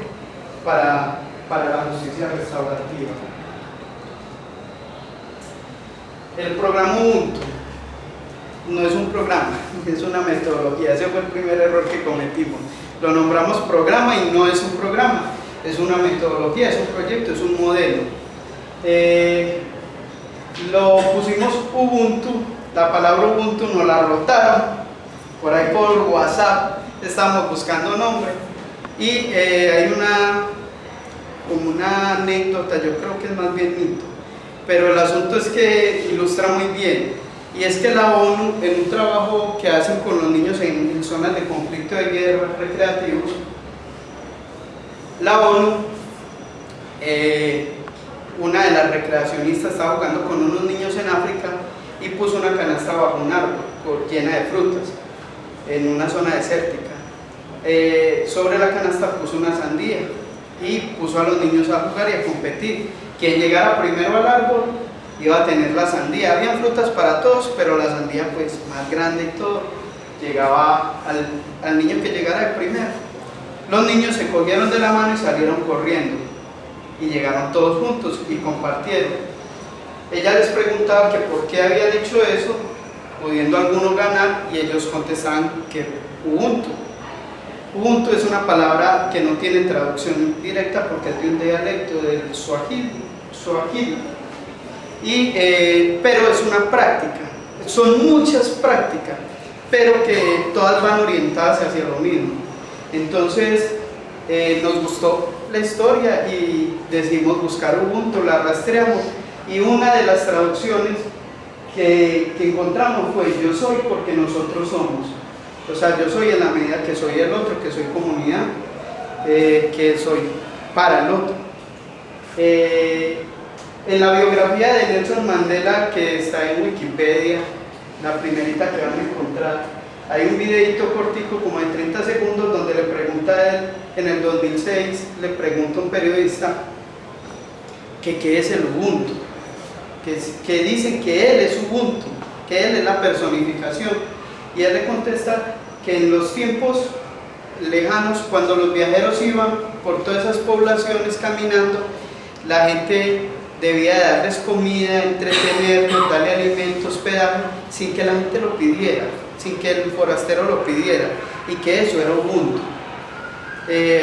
para la justicia restaurativa. El programa Ubuntu no es un programa, es una metodología. Ese fue el primer error que cometimos. Lo nombramos programa y no es un programa, es una metodología, es un proyecto, es un modelo. Lo pusimos Ubuntu, la palabra Ubuntu nos la rotaron, por ahí por WhatsApp estábamos buscando nombre y hay como una anécdota, yo creo que es más bien mito, pero el asunto es que ilustra muy bien. Y es que la ONU, en un trabajo que hacen con los niños en zonas de conflicto de guerra, recreativos, la ONU una de las recreacionistas estaba jugando con unos niños en África y puso una canasta bajo un árbol llena de frutas en una zona desértica. Sobre la canasta puso una sandía y puso a los niños a jugar y a competir. Quien llegara primero al árbol iba a tener la sandía. Habían frutas para todos, pero la sandía pues más grande y todo llegaba al niño que llegara de primero. Los niños se cogieron de la mano y salieron corriendo y llegaron todos juntos y compartieron. Ella les preguntaba que por qué habían hecho eso, pudiendo algunos ganar, y ellos contestaban que Ubuntu. Ubuntu es una palabra que no tiene traducción directa porque es de un dialecto del Swahili, pero es una práctica, son muchas prácticas, pero que todas van orientadas hacia lo mismo. Entonces nos gustó la historia y decidimos buscar Ubuntu, la rastreamos, y una de las traducciones que encontramos fue: yo soy porque nosotros somos. O sea, yo soy en la medida que soy el otro, que soy comunidad, que soy para el otro. En la biografía de Nelson Mandela, que está en Wikipedia, la primerita que van a encontrar, hay un videito cortico como de 30 segundos donde le pregunta a él, en el 2006, le pregunta a un periodista que qué es el Ubuntu, que dicen que él es Ubuntu, que él es la personificación. Y él le contesta que en los tiempos lejanos, cuando los viajeros iban por todas esas poblaciones caminando, la gente debía darles comida, entretenerlos, darle alimento, hospedaje, sin que la gente lo pidiera, sin que el forastero lo pidiera, y que eso era Ubuntu.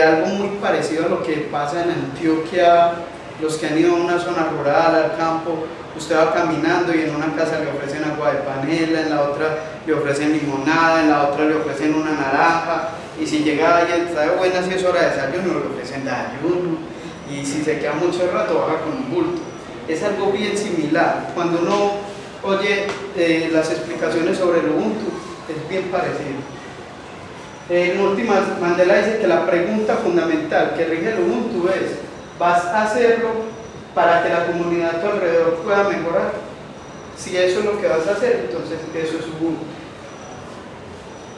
Algo muy parecido a lo que pasa en Antioquia. Los que han ido a una zona rural, al campo, usted va caminando y en una casa le ofrecen agua de panela, en la otra le ofrecen limonada, en la otra le ofrecen una naranja, y si llega y está de buenas y es hora de desayuno, le ofrecen desayuno, y si se queda mucho rato baja con un bulto. Es algo bien similar. Cuando uno oye las explicaciones sobre el Ubuntu, es bien parecido. En últimas, Mandela dice que la pregunta fundamental que rige el Ubuntu es: ¿vas a hacerlo para que la comunidad a tu alrededor pueda mejorar? Si eso es lo que vas a hacer, entonces eso es Ubuntu.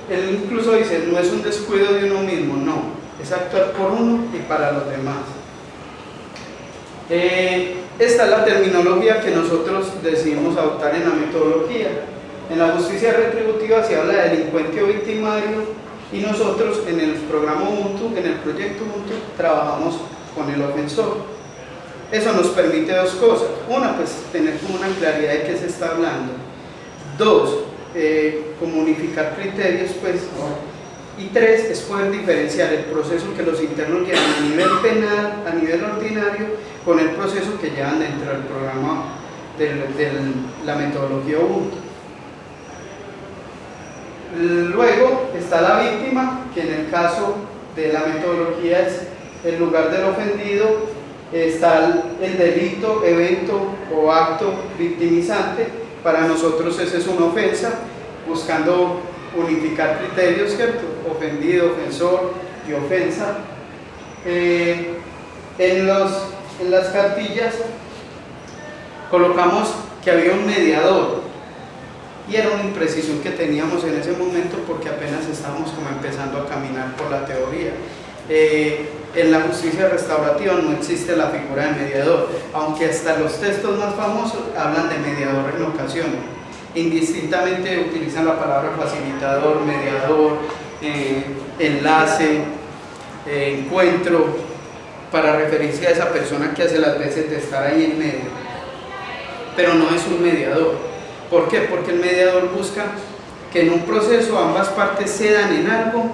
Él incluso dice: no es un descuido de uno mismo, no, es actuar por uno y para los demás. Esta es la terminología que nosotros decidimos adoptar en la metodología. En la justicia retributiva se habla de delincuente o victimario, y nosotros en el programa Ubuntu, en el proyecto Ubuntu, trabajamos con el ofensor. Eso nos permite dos cosas: una, pues tener como una claridad de qué se está hablando; dos, como unificar criterios, pues, y tres, es poder diferenciar el proceso que los internos llevan a nivel penal, a nivel ordinario, con el proceso que llevan dentro del programa de la metodología Ubuntu. Luego está la víctima, que en el caso de la metodología es el lugar del ofendido. Está el delito, evento o acto victimizante. Para nosotros esa es una ofensa, buscando unificar criterios, ¿cierto? Ofendido, ofensor y ofensa. En las cartillas colocamos que había un mediador, y era una imprecisión que teníamos en ese momento porque apenas estábamos como empezando a caminar por la teoría. En la justicia restaurativa no existe la figura de mediador, aunque hasta los textos más famosos hablan de mediador en ocasiones. Indistintamente utilizan la palabra facilitador, mediador, enlace, encuentro, para referirse a esa persona que hace las veces de estar ahí en medio, pero no es un mediador. ¿Por qué? Porque el mediador busca que en un proceso ambas partes cedan en algo,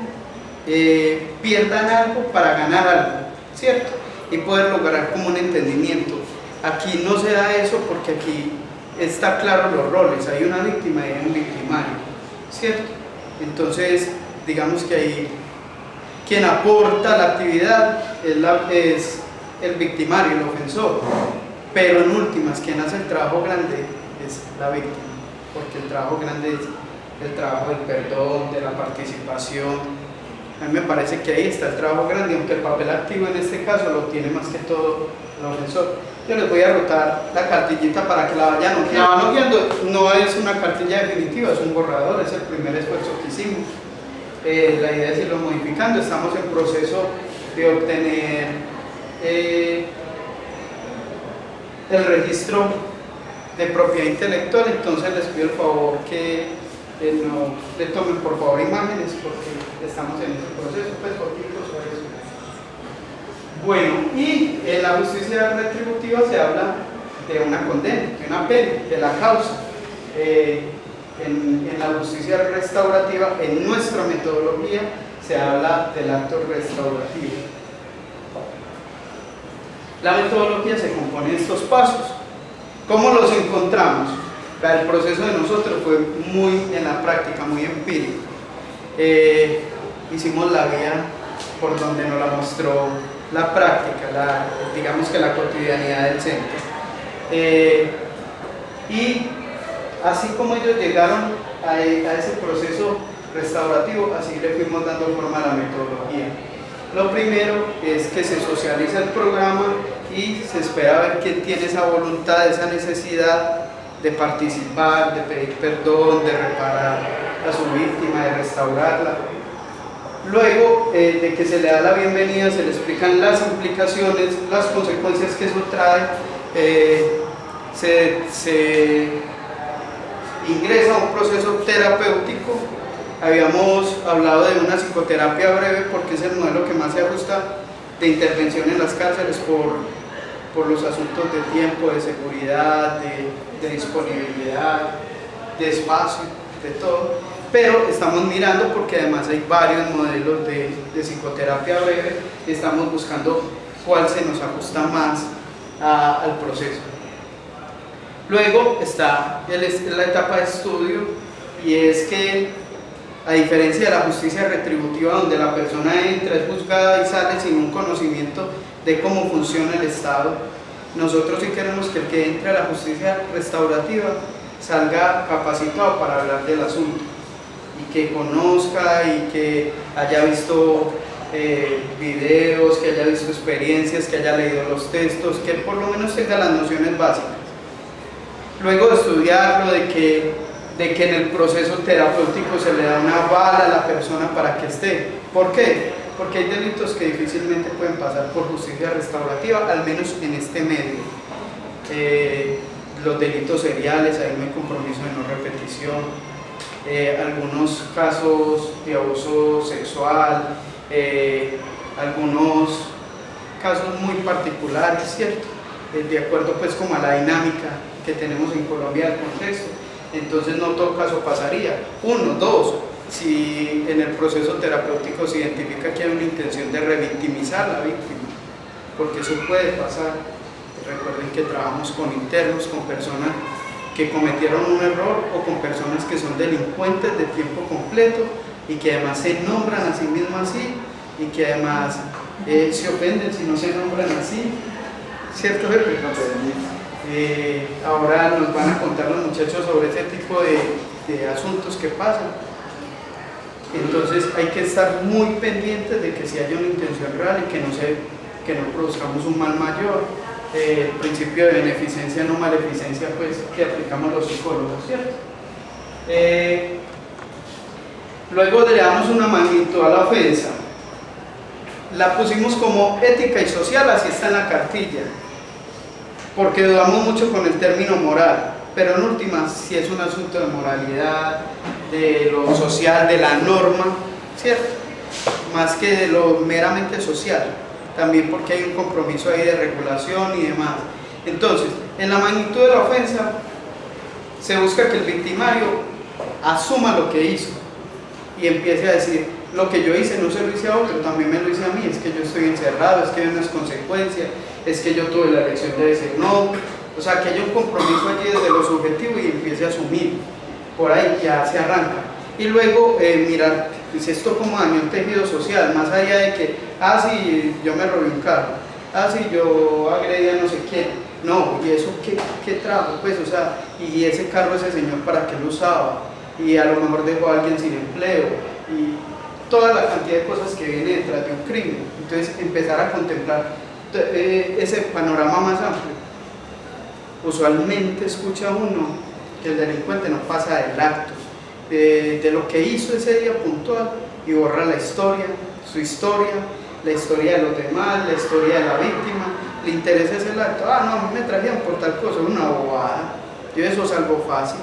pierdan algo para ganar algo, ¿cierto? Y poder lograr como un entendimiento. Aquí no se da eso porque aquí está claro los roles: hay una víctima y hay un victimario, ¿cierto? Entonces, digamos que ahí quien aporta la actividad es el victimario, el ofensor, pero en últimas quien hace el trabajo grande es la víctima, porque el trabajo grande es el trabajo del perdón, de la participación, A mí me parece que ahí está el trabajo grande, aunque el papel activo en este caso lo tiene más que todo el profesor. Yo les voy a rotar la cartillita para que la vayan hojeando. La van hojeando, no es una cartilla definitiva, es un borrador, es el primer esfuerzo que hicimos. La idea es irlo modificando, estamos en proceso de obtener el registro de propiedad intelectual, entonces les pido el favor que no le tomen por favor imágenes porque estamos en ese proceso, pues fotitos o eso. Bueno, y en la justicia retributiva se habla de una condena, de una pena, de la causa. En la justicia restaurativa, en nuestra metodología, se habla del acto restaurativo. La metodología se compone de estos pasos. ¿Cómo los encontramos? El proceso de nosotros fue muy en la práctica, muy empírico. Hicimos la vía por donde nos la mostró la práctica, digamos que la cotidianidad del centro. Y así como ellos llegaron a ese proceso restaurativo, así le fuimos dando forma a la metodología. Lo primero es que se socializa el programa y se espera ver quién tiene esa voluntad, esa necesidad de participar, de pedir perdón, de reparar a su víctima, de restaurarla. Luego de que se le da la bienvenida, se le explican las implicaciones, las consecuencias que eso trae, se ingresa a un proceso terapéutico. Habíamos hablado de una psicoterapia breve porque es el modelo que más se ajusta de intervención en las cárceles por los asuntos de tiempo, de seguridad, de disponibilidad, de espacio, de todo. Pero estamos mirando porque además hay varios modelos de psicoterapia breve y estamos buscando cuál se nos ajusta más al proceso. Luego está la etapa de estudio, y es que a diferencia de la justicia retributiva donde la persona entra, es juzgada y sale sin un conocimiento de cómo funciona el Estado, nosotros sí queremos que el que entre a la justicia restaurativa salga capacitado para hablar del asunto y que conozca y que haya visto videos, que haya visto experiencias, que haya leído los textos, que por lo menos tenga las nociones básicas. Luego de estudiarlo, de que en el proceso terapéutico se le da una bala a la persona para que esté. ¿Por qué? Porque hay delitos que difícilmente pueden pasar por justicia restaurativa, al menos en este medio. Los delitos seriales, ahí no hay compromiso de no repetición. Algunos casos de abuso sexual, algunos casos muy particulares, ¿cierto? De acuerdo pues como a la dinámica que tenemos en Colombia del contexto. Entonces no todo caso pasaría. Uno, dos, si en el proceso terapéutico se identifica que hay una intención de revictimizar a la víctima, porque eso puede pasar. Recuerden que trabajamos con internos, con personas que cometieron un error o con personas que son delincuentes de tiempo completo y que además se nombran a sí mismos así y que además se ofenden si no se nombran así, ¿cierto, Jefe? Ahora nos van a contar los muchachos sobre ese tipo de asuntos que pasan. Entonces hay que estar muy pendientes de que si haya una intención real y que no produzcamos un mal mayor. El principio de beneficencia, no maleficencia, pues que aplicamos los psicólogos, ¿cierto? Luego le damos una magnitud a la ofensa. La pusimos como ética y social, así está en la cartilla, porque dudamos mucho con el término moral, pero en últimas si es un asunto de moralidad, de lo social, de la norma, ¿cierto? Más que de lo meramente social, también porque hay un compromiso ahí de regulación y demás. Entonces, en la magnitud de la ofensa se busca que el victimario asuma lo que hizo y empiece a decir: lo que yo hice no se lo hice a otro, también me lo hice a mí, es que yo estoy encerrado, es que hay unas consecuencias, es que yo tuve la elección de decir no. O sea, que haya un compromiso allí desde lo subjetivo y empiece a asumir. Por ahí ya se arranca. Y luego mirar, pues esto como dañó el tejido social, más allá de que, sí, yo me robé un carro, sí, yo agredí a no sé quién. No, ¿y eso qué trajo? Pues, o sea, y ese carro, ese señor, ¿para qué lo usaba? Y a lo mejor dejó a alguien sin empleo. Y toda la la cantidad de cosas que viene detrás de un crimen. Entonces empezar a contemplar ese panorama más amplio. Usualmente escucha uno que el delincuente no pasa del acto, de lo que hizo ese día puntual, y borra la historia, su historia, la historia de los demás, la historia de la víctima. Le interesa ese acto. Ah, no, a mí me trajeron por tal cosa, una bobada, yo eso salgo fácil.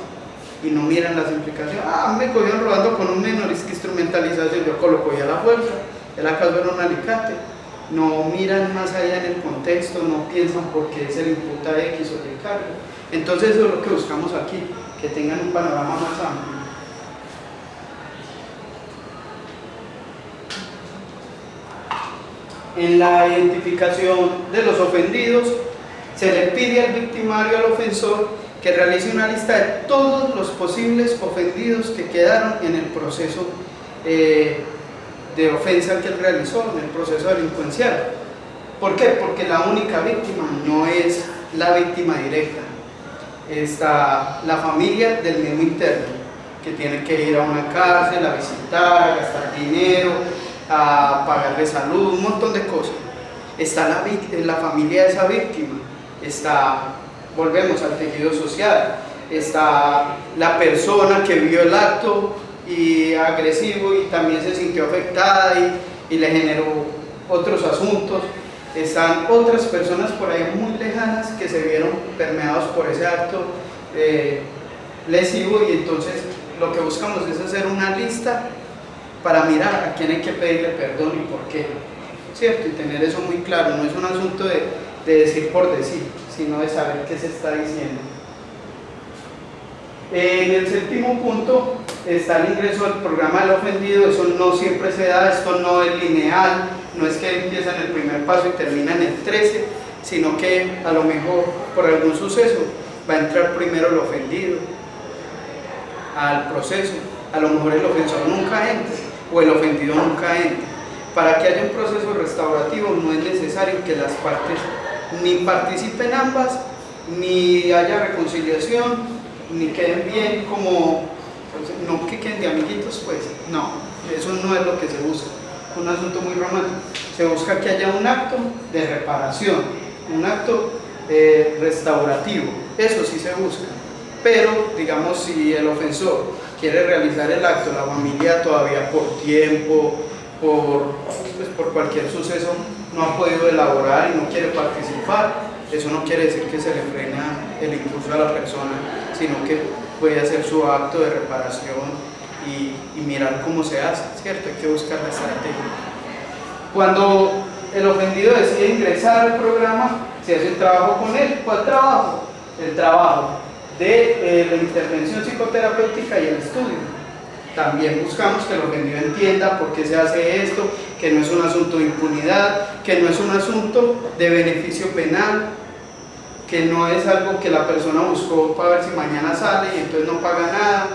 Y no miran las implicaciones. Ah, me cogieron robando con un menor, es que instrumentalización, yo coloco ya la fuerza, el acaso era un alicate. No miran más allá en el contexto, no piensan por qué se le imputa X o Y cargo. Entonces eso es lo que buscamos aquí, que tengan un panorama más amplio. En la identificación de los ofendidos, se le pide al victimario, al ofensor, que realice una lista de todos los posibles ofendidos que quedaron en el proceso de ofensa que él realizó, en el proceso delincuencial. ¿Por qué? Porque la única víctima no es la víctima directa. Está la familia del mismo interno, que tiene que ir a una cárcel, a visitar, a gastar dinero, a pagarle salud, un montón de cosas. Está la familia de esa víctima, volvemos al tejido social, está la persona que vio el acto y agresivo y también se sintió afectada y le generó otros asuntos. Están otras personas por ahí muy lejanas que se vieron permeados por ese acto lesivo, y entonces lo que buscamos es hacer una lista para mirar a quién hay que pedirle perdón y por qué, ¿cierto? Y tener eso muy claro. No es un asunto de decir por decir, sino de saber qué se está diciendo. En el séptimo punto está el ingreso al programa del ofendido. Eso no siempre se da, esto no es lineal, no es que empieza en el primer paso y termina en el 13, sino que a lo mejor por algún suceso va a entrar primero el ofendido al proceso, a lo mejor el ofensor nunca entra o el ofendido nunca entra. Para que haya un proceso restaurativo no es necesario que las partes ni participen ambas, ni haya reconciliación, ni queden bien como, no que queden de amiguitos, pues, no, eso no es lo que se busca, un asunto muy romántico. Se busca que haya un acto de reparación, un acto restaurativo, eso sí se busca. Pero, digamos, si el ofensor quiere realizar el acto, la familia todavía por tiempo, por cualquier suceso no ha podido elaborar y no quiere participar, eso no quiere decir que se le frena el impulso a la persona, sino que puede hacer su acto de reparación y mirar cómo se hace, ¿cierto? Hay que buscar la estrategia. Cuando el ofendido decide ingresar al programa, se hace el trabajo con él. ¿Cuál trabajo? El trabajo de la intervención psicoterapéutica y el estudio. También buscamos que el ofendido entienda por qué se hace esto, que no es un asunto de impunidad, que no es un asunto de beneficio penal, que no es algo que la persona buscó para ver si mañana sale y entonces no paga nada,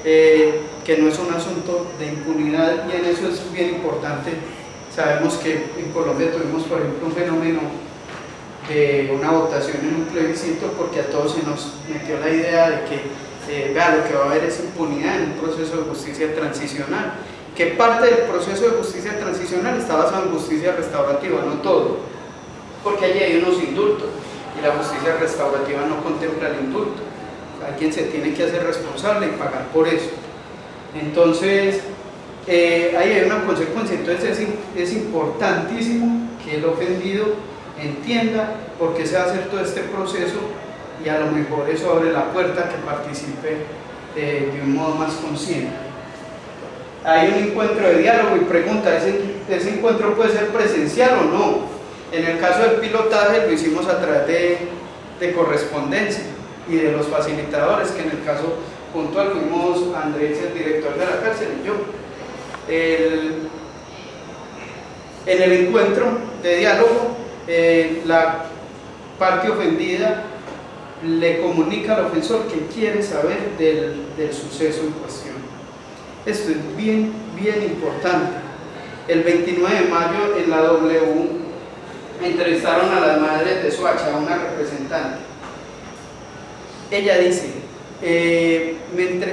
que no es un asunto de impunidad, y en eso es bien importante. Sabemos que en Colombia tuvimos, por ejemplo, un fenómeno de una votación en un plebiscito porque a todos se nos metió la idea de que vea, lo que va a haber es impunidad en un proceso de justicia transicional, que parte del proceso de justicia transicional está basado en justicia restaurativa, no todo, porque allí hay unos indultos y la justicia restaurativa no contempla el indulto. Alguien se tiene que hacer responsable y pagar por eso. Entonces ahí hay una consecuencia. Entonces es importantísimo que el ofendido entienda por qué se va a hacer todo este proceso, y a lo mejor eso abre la puerta a que participe de un modo más consciente. Hay un encuentro de diálogo y pregunta, ¿ese encuentro puede ser presencial o no? En el caso del pilotaje lo hicimos a través de correspondencia y de los facilitadores, que en el caso puntual fuimos Andrés, el director de la cárcel, y yo. En el encuentro de diálogo, la parte ofendida le comunica al ofensor que quiere saber del suceso en cuestión. Esto es bien importante. El 29 de mayo en la W entrevistaron a las madres de Soacha, a una representante. Ella dice,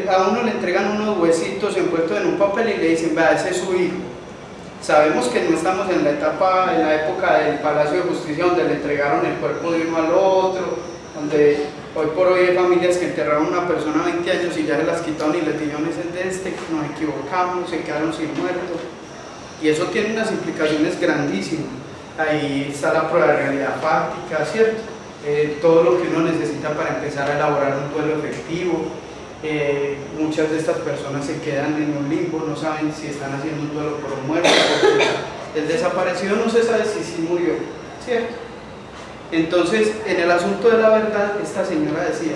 a uno le entregan unos huesitos envueltos en un papel y le dicen, vea, ese es su hijo. Sabemos que no estamos en la época del Palacio de Justicia donde le entregaron el cuerpo de uno al otro, donde hoy por hoy hay familias que enterraron a una persona 20 años y ya se las quitaron y les dijeron ese es de este, nos equivocamos, se quedaron sin muertos. Y eso tiene unas implicaciones grandísimas. Ahí está la prueba de realidad fáctica, ¿cierto? Todo lo que uno necesita para empezar a elaborar un duelo efectivo. Muchas de estas personas se quedan en un limbo, no saben si están haciendo un duelo por un muerto, porque el desaparecido no se sabe si sí murió, ¿cierto? Entonces, en el asunto de la verdad, esta señora decía,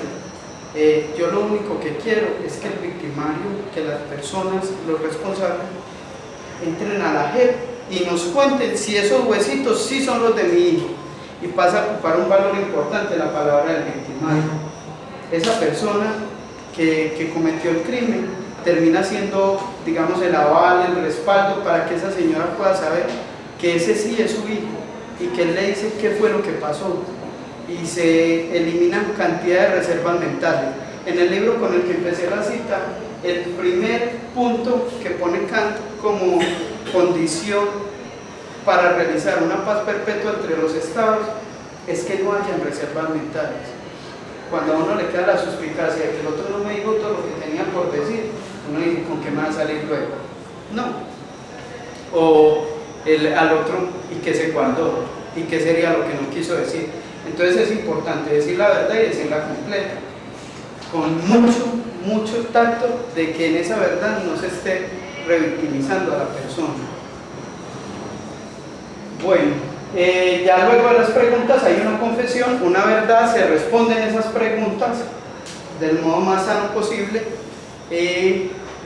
yo lo único que quiero es que el victimario, que las personas, los responsables, entren a la JEP y nos cuenten si esos huesitos sí son los de mi hijo, y pasa a ocupar un valor importante la palabra del victimario. Esa persona que cometió el crimen termina siendo, digamos, el aval, el respaldo para que esa señora pueda saber que ese sí es su hijo y que él le dice qué fue lo que pasó, y se eliminan cantidad de reservas mentales. En el libro con el que empecé la cita, el primer punto que pone Kant como condición para realizar una paz perpetua entre los estados es que no hayan reservas mentales. Cuando a uno le queda la suspicacia de que el otro no me dijo todo lo que tenía por decir, uno dice, ¿con qué me va a salir luego? No. O al otro, ¿y qué se guardó? ¿Y qué sería lo que no quiso decir? Entonces es importante decir la verdad y decirla completa, con mucho tacto de que en esa verdad no se esté revictimizando a la persona. Bueno, ya luego de las preguntas hay una confesión, una verdad, se responden esas preguntas del modo más sano posible.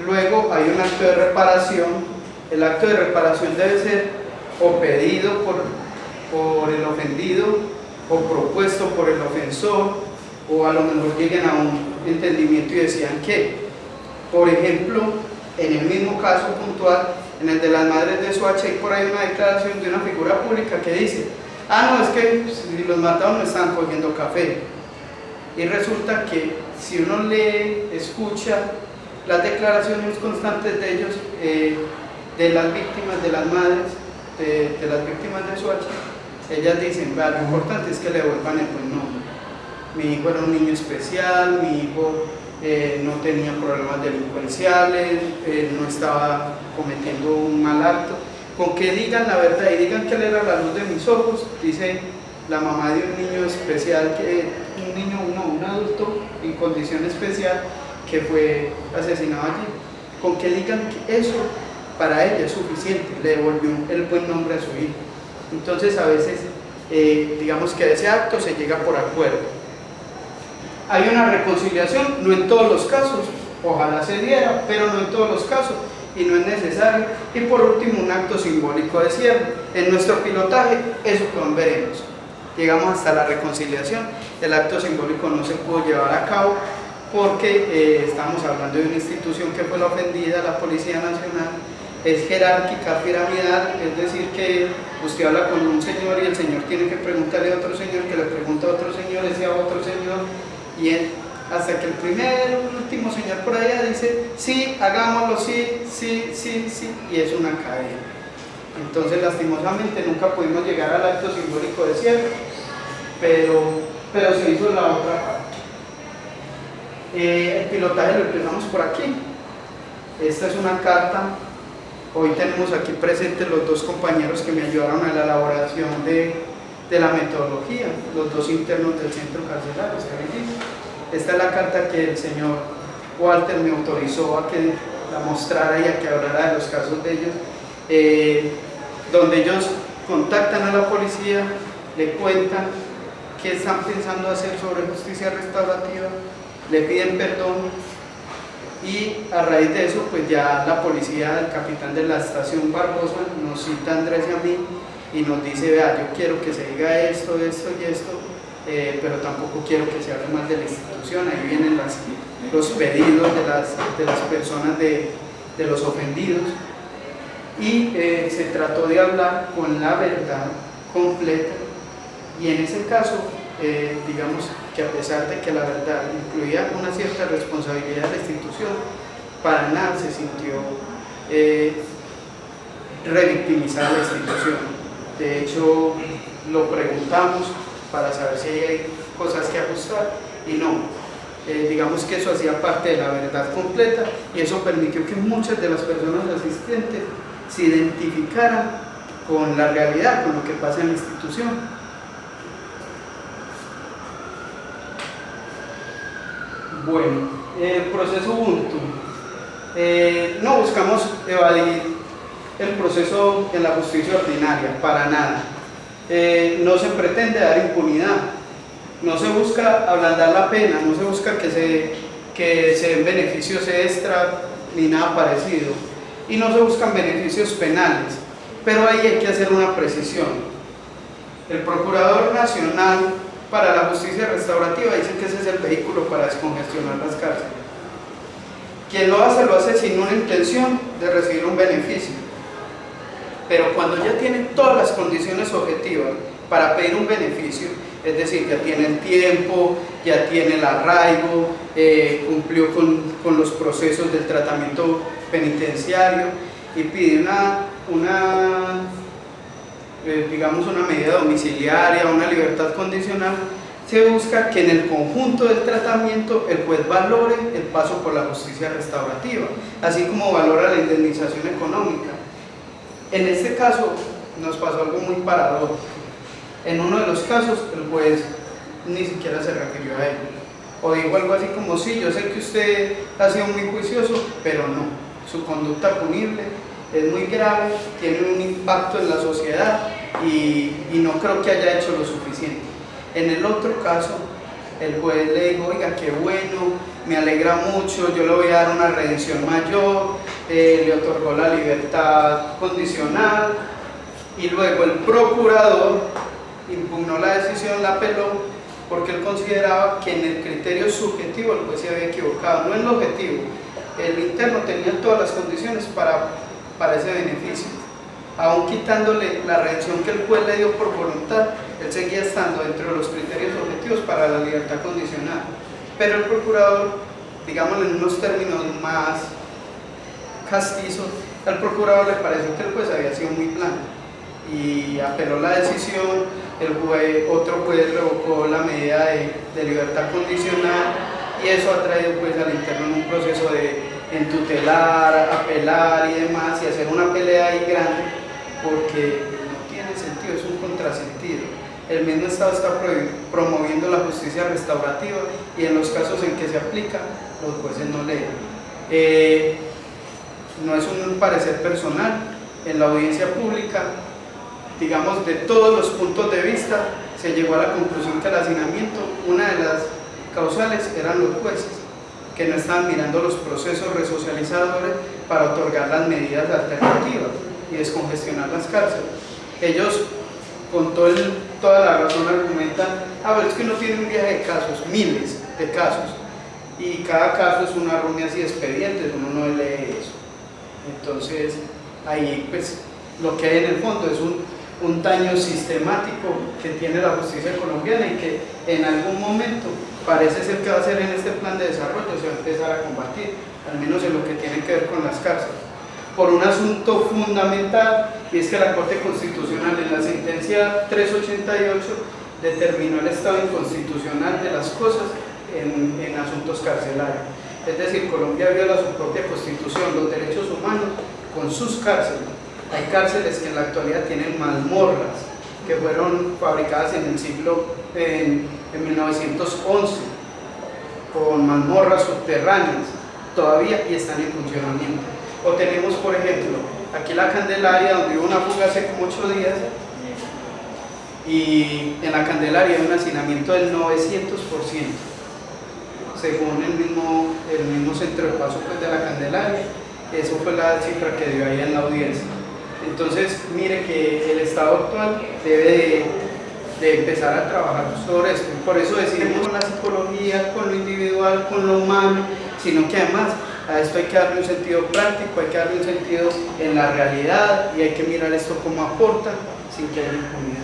Luego hay un acto de reparación. El acto de reparación debe ser o pedido por el ofendido o propuesto por el ofensor, o a lo mejor lleguen a un entendimiento y decían que, por ejemplo, en el mismo caso puntual, en el de las madres de Soacha, hay por ahí una declaración de una figura pública que dice, no, es que si los mataron no estaban cogiendo café. Y resulta que si uno lee, escucha las declaraciones constantes de ellos, de las víctimas, de las madres, de las víctimas de Soacha, ellas dicen, lo importante es que le devuelvan el buen nombre. Mi hijo era un niño especial, mi hijo no tenía problemas delincuenciales, no estaba cometiendo un mal acto. Con que digan la verdad y digan que él era la luz de mis ojos, dice la mamá de un niño especial, un adulto en condición especial que fue asesinado allí. Con que digan que eso para ella es suficiente, le devolvió el buen nombre a su hijo. Entonces a veces, digamos que a ese acto se llega por acuerdo. Hay una reconciliación, no en todos los casos, ojalá se diera, pero no en todos los casos, y no es necesario. Y por último, un acto simbólico de cierre. En nuestro pilotaje, eso que veremos. Llegamos hasta la reconciliación, el acto simbólico no se pudo llevar a cabo porque estamos hablando de una institución que fue la ofendida, la Policía Nacional, es jerárquica, piramidal, es decir que usted habla con un señor y el señor tiene que preguntarle a otro señor, que le pregunta a otro señor, ese a otro señor, y él, hasta que el último señor por allá dice, sí, hagámoslo, sí, y es una cadena. Entonces lastimosamente nunca pudimos llegar al acto simbólico de cierre, pero se hizo la otra parte. El pilotaje lo empezamos por aquí. Esta es una carta. Hoy tenemos aquí presentes los dos compañeros que me ayudaron a la elaboración de la metodología, los dos internos del centro carcelario. Esta es la carta que el señor Walter me autorizó a que la mostrara y a que hablara de los casos de ellos, donde ellos contactan a la policía, le cuentan qué están pensando hacer sobre justicia restaurativa, le piden perdón. Y a raíz de eso, pues ya la policía, el capitán de la estación Barbosa, nos cita a Andrés y a mí y nos dice, vea, yo quiero que se diga esto y esto, pero tampoco quiero que se hable más de la institución. Ahí vienen los pedidos de las personas, de los ofendidos, y se trató de hablar con la verdad completa, y en ese caso, digamos que a pesar de que la verdad incluía una cierta responsabilidad de la institución, para nada se sintió revictimizar a la institución. De hecho, lo preguntamos para saber si hay cosas que ajustar y no. Digamos que eso hacía parte de la verdad completa y eso permitió que muchas de las personas asistentes se identificaran con la realidad, con lo que pasa en la institución. Bueno, el proceso Ubuntu. No buscamos evadir el proceso en la justicia ordinaria, para nada. No se pretende dar impunidad. No se busca ablandar la pena, no se busca que se den beneficios extra ni nada parecido. Y no se buscan beneficios penales, pero ahí hay que hacer una precisión. El Procurador Nacional para la Justicia Restaurativa dice que ese es el vehículo para descongestionar las cárceles. Quien lo hace sin una intención de recibir un beneficio. Pero cuando ya tiene todas las condiciones objetivas para pedir un beneficio, es decir, ya tiene el tiempo, ya tiene el arraigo, cumplió con los procesos del tratamiento penitenciario y pide digamos una medida domiciliaria, una libertad condicional, se busca que en el conjunto del tratamiento el juez valore el paso por la justicia restaurativa, así como valora la indemnización económica. En este caso nos pasó algo muy paradójico. En uno de los casos el juez ni siquiera se refirió a ello, o dijo algo así como: sí, yo sé que usted ha sido muy juicioso, pero no, su conducta punible es muy grave, tiene un impacto en la sociedad y no creo que haya hecho lo suficiente. En el otro caso, el juez le dijo: oiga, qué bueno, me alegra mucho, yo le voy a dar una redención mayor, le otorgó la libertad condicional, y luego el procurador impugnó la decisión, la apeló, porque él consideraba que en el criterio subjetivo el juez se había equivocado, no en lo objetivo. El interno tenía todas las condiciones para ese beneficio. Aún quitándole la redención que el juez le dio por voluntad, él seguía estando dentro de los criterios objetivos para la libertad condicional. Pero el procurador, digámoslo en unos términos más castizos, al procurador le pareció que el juez había sido muy plano y apeló la decisión. Otro juez revocó la medida de libertad condicional y eso ha traído pues al interno en un proceso de entutelar, apelar y demás, y hacer una pelea ahí grande, porque no tiene sentido, es un contrasentido. El mismo Estado está promoviendo la justicia restaurativa y en los casos en que se aplica, los jueces no leen. No es un parecer personal. En la audiencia pública, digamos, de todos los puntos de vista, se llegó a la conclusión que el hacinamiento, una de las causales eran los jueces, que no estaban mirando los procesos resocializadores para otorgar las medidas alternativas y descongestionar las cárceles. Ellos, con toda la razón, argumentan: pero es que uno tiene un viaje de casos, miles de casos, y cada caso es una rumia así de expedientes, uno no lee eso. Entonces, ahí pues lo que hay en el fondo es un daño sistemático que tiene la justicia colombiana y que en algún momento parece ser que va a ser en este plan de desarrollo, se va a empezar a combatir, al menos en lo que tiene que ver con las cárceles, por un asunto fundamental, y es que la Corte Constitucional en la sentencia 388 determinó el estado inconstitucional de las cosas en asuntos carcelarios. Es decir, Colombia viola su propia constitución, los derechos humanos, con sus cárceles. Hay cárceles que en la actualidad tienen mazmorras, que fueron fabricadas en 1911, con mazmorras subterráneas, todavía y están en funcionamiento. O tenemos, por ejemplo, aquí la Candelaria, donde hubo una fuga hace como 8 días, y en la Candelaria hay un hacinamiento del 900%, según el mismo centro de paso pues, de la Candelaria. Eso fue la cifra que dio ahí en la audiencia. Entonces, mire que el Estado actual debe de empezar a trabajar sobre esto. Por eso decimos con la psicología, con lo individual, con lo humano, sino que además a esto hay que darle un sentido práctico, hay que darle un sentido en la realidad y hay que mirar esto como aporta sin que haya impunidad.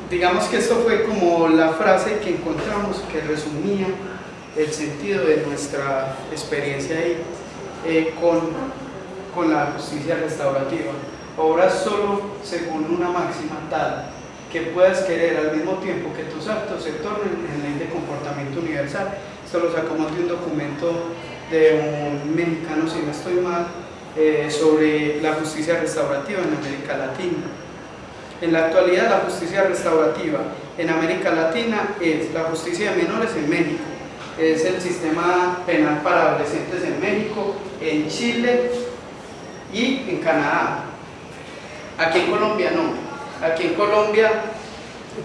Digamos que esto fue como la frase que encontramos que resumía el sentido de nuestra experiencia ahí con la justicia restaurativa. Obra solo según una máxima tal que puedas querer al mismo tiempo que tus actos se tornen en ley de comportamiento universal. Esto lo sacamos de un documento de un mexicano, si no estoy mal, sobre la justicia restaurativa en América Latina. En la actualidad, la justicia restaurativa en América Latina es la justicia de menores en México, es el sistema penal para adolescentes en México, en Chile y en Canadá. Aquí en Colombia no. Aquí en Colombia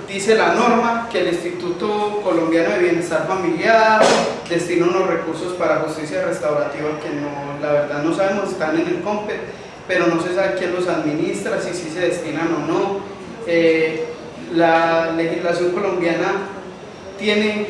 dice la norma que el Instituto Colombiano de Bienestar Familiar destina unos recursos para justicia restaurativa que no, la verdad no sabemos, están en el COMPET, pero no se sabe quién los administra, si sí se destinan o no. La legislación colombiana tiene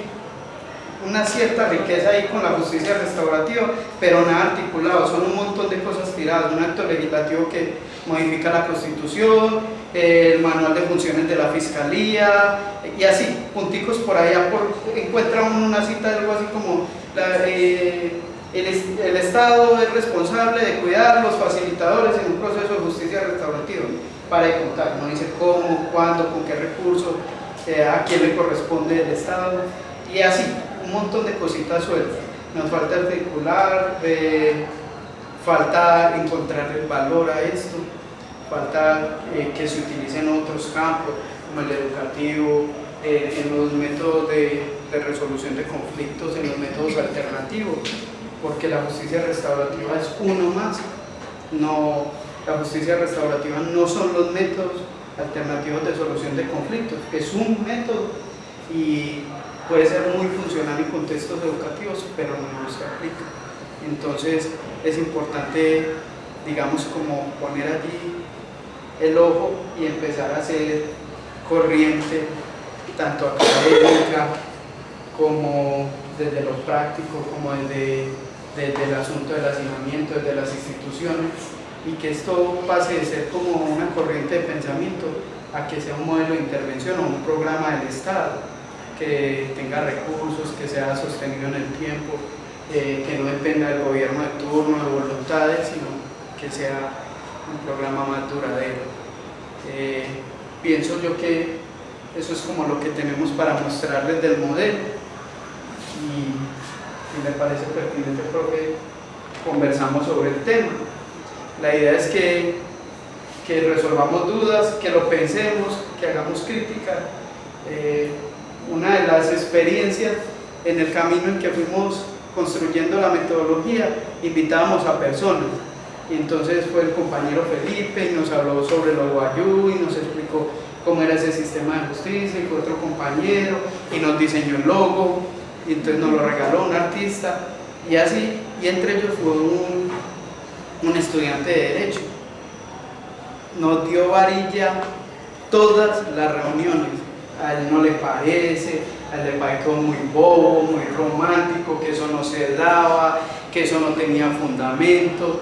una cierta riqueza ahí con la justicia restaurativa, pero nada articulado, son un montón de cosas tiradas, un acto legislativo que modifica la Constitución, el manual de funciones de la Fiscalía, y así, punticos por allá, encuentra uno una cita de algo así como el Estado es responsable de cuidar los facilitadores en un proceso de justicia restaurativa, para de contar, no dice cómo, cuándo, con qué recursos, a quién le corresponde el Estado, y así, un montón de cositas sueltas. Nos falta articular, falta encontrar el valor a esto, falta que se utilice en otros campos, como el educativo, en los métodos de resolución de conflictos, en los métodos alternativos, porque la justicia restaurativa es uno más. No, la justicia restaurativa no son los métodos alternativos de solución de conflictos, es un método y puede ser muy funcional en contextos educativos, pero no se aplica. Entonces es importante, digamos, como poner allí el ojo y empezar a hacer corriente, tanto académica como desde lo práctico, como desde el asunto del hacinamiento, desde las instituciones, y que esto pase de ser como una corriente de pensamiento a que sea un modelo de intervención o un programa del Estado que tenga recursos, que sea sostenido en el tiempo, que no dependa del gobierno de turno, de voluntades, sino que sea un programa más duradero. Pienso yo que eso es como lo que tenemos para mostrarles del modelo, y si me parece pertinente, profe, conversamos sobre el tema. La idea es que resolvamos dudas, que lo pensemos, que hagamos crítica. Una de las experiencias en el camino en que fuimos construyendo la metodología, invitábamos a personas, y entonces fue el compañero Felipe y nos habló sobre los guayú y nos explicó cómo era ese sistema de justicia, y fue otro compañero y nos diseñó el logo, y entonces nos lo regaló un artista, y así, y entre ellos fue un estudiante de Derecho. Nos dio varilla todas las reuniones. A él no le parece, a él le pareció muy bobo, muy romántico, que eso no se daba, que eso no tenía fundamento,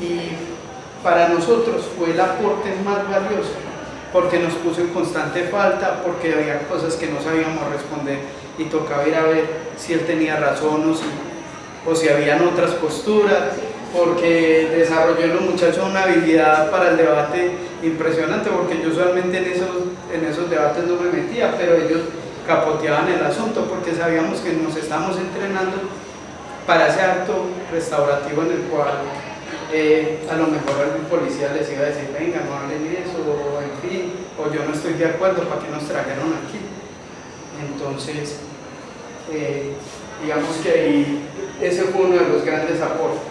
y para nosotros fue el aporte más valioso, porque nos puso en constante falta, porque había cosas que no sabíamos responder y tocaba ir a ver si él tenía razón o si habían otras posturas, porque desarrolló en los muchachos una habilidad para el debate impresionante, porque yo usualmente en esos debates no me metía, pero ellos capoteaban el asunto porque sabíamos que nos estábamos entrenando para ese acto restaurativo en el cual a lo mejor algún policía les iba a decir, venga, no hablen de eso, o en fin, o yo no estoy de acuerdo, ¿para qué nos trajeron aquí? Entonces, digamos que ahí ese fue uno de los grandes aportes.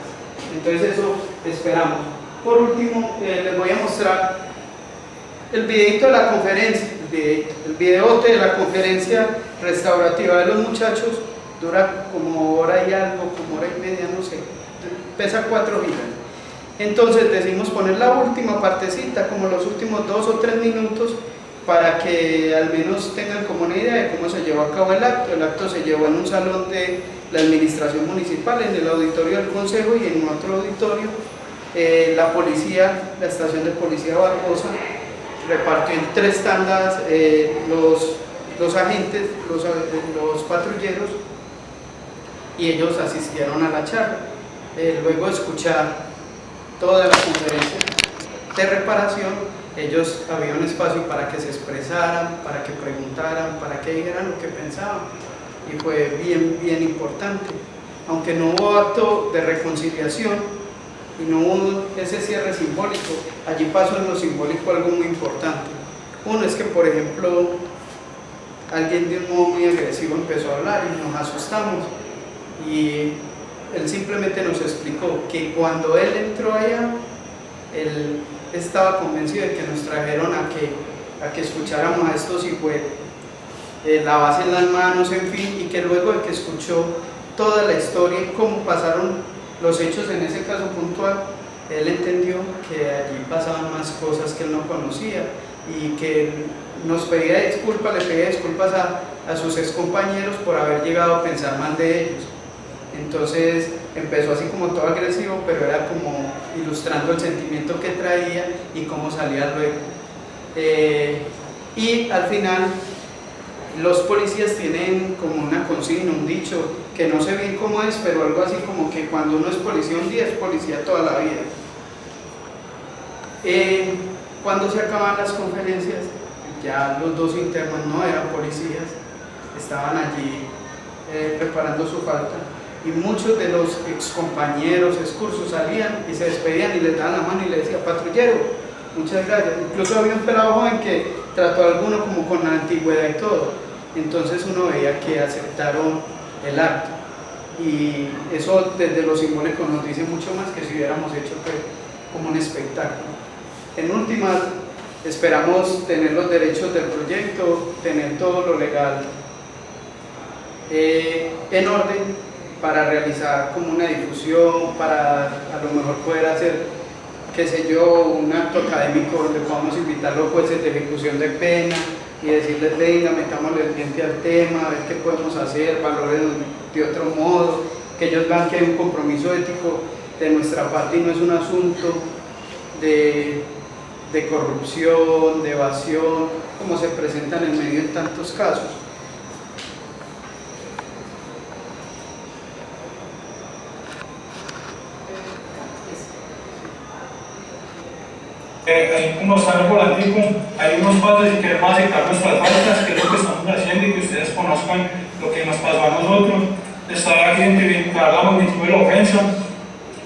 Entonces eso esperamos. Por último, les voy a mostrar el videito de la conferencia, el videote de la conferencia restaurativa de los muchachos. Dura como hora y algo, como hora y media, no sé, pesa 4 gigas. Entonces decidimos poner la última partecita, como los últimos 2 o 3 minutos, para que al menos tengan como una idea de cómo se llevó a cabo el acto. El acto se llevó en un salón de la administración municipal, en el auditorio del consejo y en otro auditorio La policía, la estación de policía Barbosa, repartió en 3 tandas los agentes, los patrulleros, y ellos asistieron a la charla. Luego de escuchar toda la conferencia de reparación, ellos había un espacio para que se expresaran, para que preguntaran, para que dijeran lo que pensaban, y fue bien importante. Aunque no hubo acto de reconciliación y no hubo ese cierre simbólico, allí pasó en lo simbólico algo muy importante. Uno es que, por ejemplo, alguien de un modo muy agresivo empezó a hablar y nos asustamos, y él simplemente nos explicó que cuando él entró allá, él estaba convencido de que nos trajeron a que escucháramos a estos y fue lavarse en las manos, en fin, y que luego de que escuchó toda la historia y cómo pasaron los hechos en ese caso puntual, él entendió que allí pasaban más cosas que él no conocía, y que nos pedía disculpas, le pedía disculpas a sus excompañeros por haber llegado a pensar mal de ellos. Entonces empezó así como todo agresivo, pero era como ilustrando el sentimiento que traía y cómo salía luego. Y al final los policías tienen como una consigna, un dicho, que no sé bien cómo es, pero algo así como que cuando uno es policía un día, es policía toda la vida. Cuando se acaban las conferencias, ya los 2 internos no eran policías, estaban allí preparando su falta, y muchos de los excompañeros, excursos, salían y se despedían y les daban la mano y le decía: patrullero, muchas gracias. Incluso había un pelado joven que trató a alguno como con la antigüedad y todo. Entonces uno veía que aceptaron el acto, y eso desde lo simbólico nos dice mucho más que si hubiéramos hecho como un espectáculo. En últimas, esperamos tener los derechos del proyecto, tener todo lo legal en orden para realizar como una difusión, para a lo mejor poder hacer, qué sé yo, un acto académico donde podamos invitar a los jueces de ejecución de pena y decirles: venga, metámosle el diente al tema, a ver qué podemos hacer, valoren de otro modo, que ellos vean que hay un compromiso ético de nuestra parte y no es un asunto de corrupción, de evasión, como se presenta en el medio en tantos casos. Ahí como están el volantico, hay unos pasos y queremos aceptar nuestras faltas, que es lo que estamos haciendo, y que ustedes conozcan lo que nos pasó a nosotros. Está identificar la magnitud de la ofensa,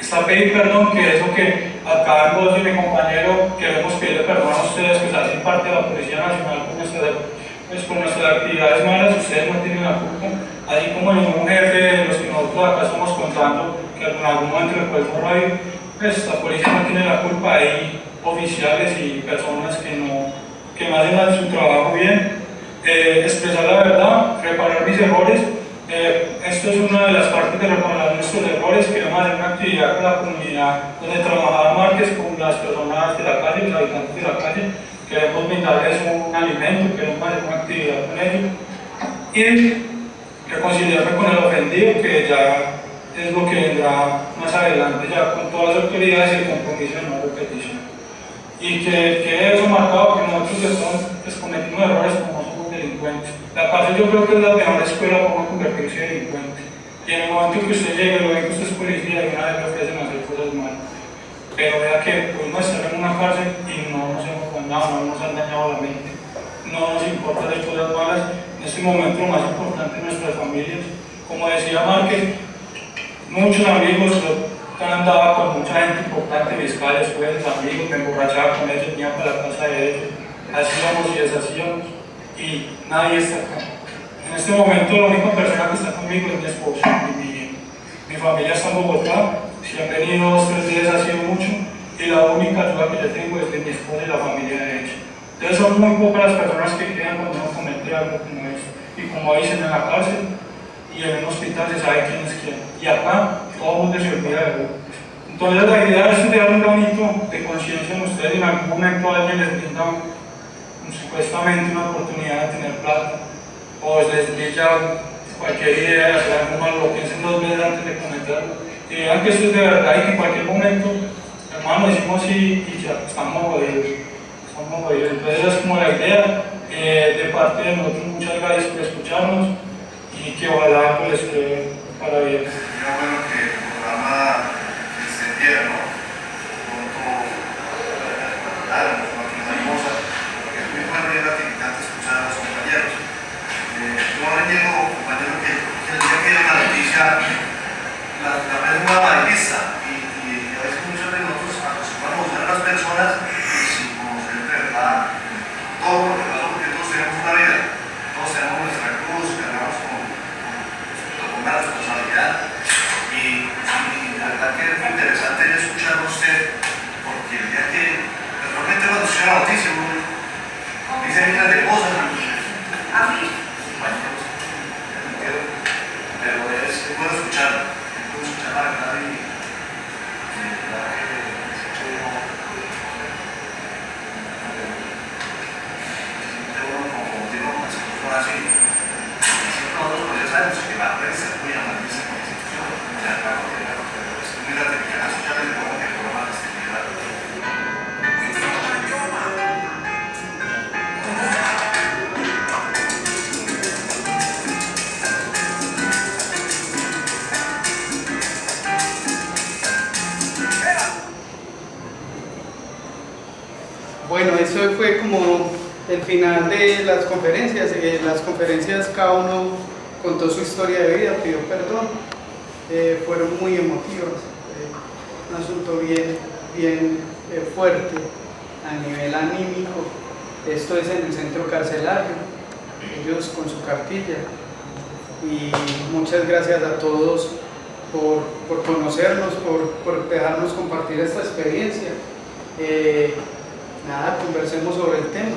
está pedir perdón, que es lo que acá en voz de mi compañero queremos pedirle perdón a ustedes que hacen parte de la Policía Nacional con nuestras actividades malas. Ustedes no tienen la culpa, así como ningún jefe de los que nosotros acá estamos contando que en algún momento le podemos radio, pues la policía no tiene la culpa. Hay oficiales y personas que no hacen su trabajo bien. Expresar la verdad, reparar mis errores. Esto es una de las partes de reparar nuestros errores. Queremos hacer una actividad con la comunidad donde trabajaba Márquez, con las personas de la calle, los habitantes de la calle. Queremos brindarles un alimento, queremos hacer una actividad con ellos y reconciliarme con el ofendido, que ya es lo que vendrá más adelante, ya con todas las autoridades y el compromiso de no repetición. Y que eso marcado que nosotros estamos cometiendo errores como somos delincuentes. La cárcel yo creo que es la mejor escuela para uno convertirse en delincuente. Y en el momento que usted llegue, lo ve que usted es policía y una vez le ofrecen hacer cosas malas. Pero vea que pudimos estar en una cárcel y no nos hemos mandado, no nos han dañado la mente. No nos importa hacer cosas malas. En este momento lo más importante es nuestras familias. Como decía Márquez, muchos amigos andaba con mucha gente importante, fiscales, jueces, amigos, me emborrachaba con ellos, venía para la casa de ellos, hacíamos y deshacíamos, y nadie está acá. En este momento la única persona que está conmigo es mi esposa, mi familia está en Bogotá, si han venido 2 o 3 días ha sido mucho, y la única ayuda que yo tengo es de mi esposa y la familia de ellos. Entonces son muy pocas las personas que quedan cuando uno comete algo como esto, y como dicen en la cárcel y en un hospital se sabe quién es quién, y acá todo el mundo se olvida de algo. Entonces la idea es de dar un granito de conciencia en ustedes. En algún momento alguien les brinda supuestamente una oportunidad de tener plata, o les brilla cualquier idea de hacer algo malo, lo piensen 2 veces antes de cometerlo, y vean que esto es de verdad y que en cualquier momento hermano, hicimos y ya estamos jodidos. Entonces esa es como la idea. De parte de nosotros, muchas gracias por escucharnos y que ojalá pues les quede para bien. Sería bueno que el programa se extendiera, ¿no? Pronto habláramos con otras cosas, porque es muy bueno y gratificante escuchar a los compañeros. Yo ahora llego, compañero, que el día que dio la noticia, la red es muy amarillista y a veces muchos de nosotros acostumbramos a las personas sin conocer de verdad todo lo que pasó, porque todos tenemos una vida, todos tenemos nuestra cruz, cargamos con una responsabilidad y la verdad que es muy interesante escuchar a usted, porque el día que realmente cuando escucha la noticia uno dice miles de cosas a mí compañeros, pero es bueno escucharlo, la verdad y la verdad que así, nosotros pues ya sabemos que la prensa es muy amarillista con la institución, ya claro, pero es muy gratificante escuchar el programa que el programa de Bueno, eso fue como el final de las conferencias. Las conferencias cada uno contó su historia de vida, pidió perdón, fueron muy emotivas, un asunto bien fuerte a nivel anímico. Esto es en el centro carcelario, ellos con su cartilla. Y muchas gracias a todos por conocernos, por dejarnos compartir esta experiencia. Nada, conversemos sobre el tema.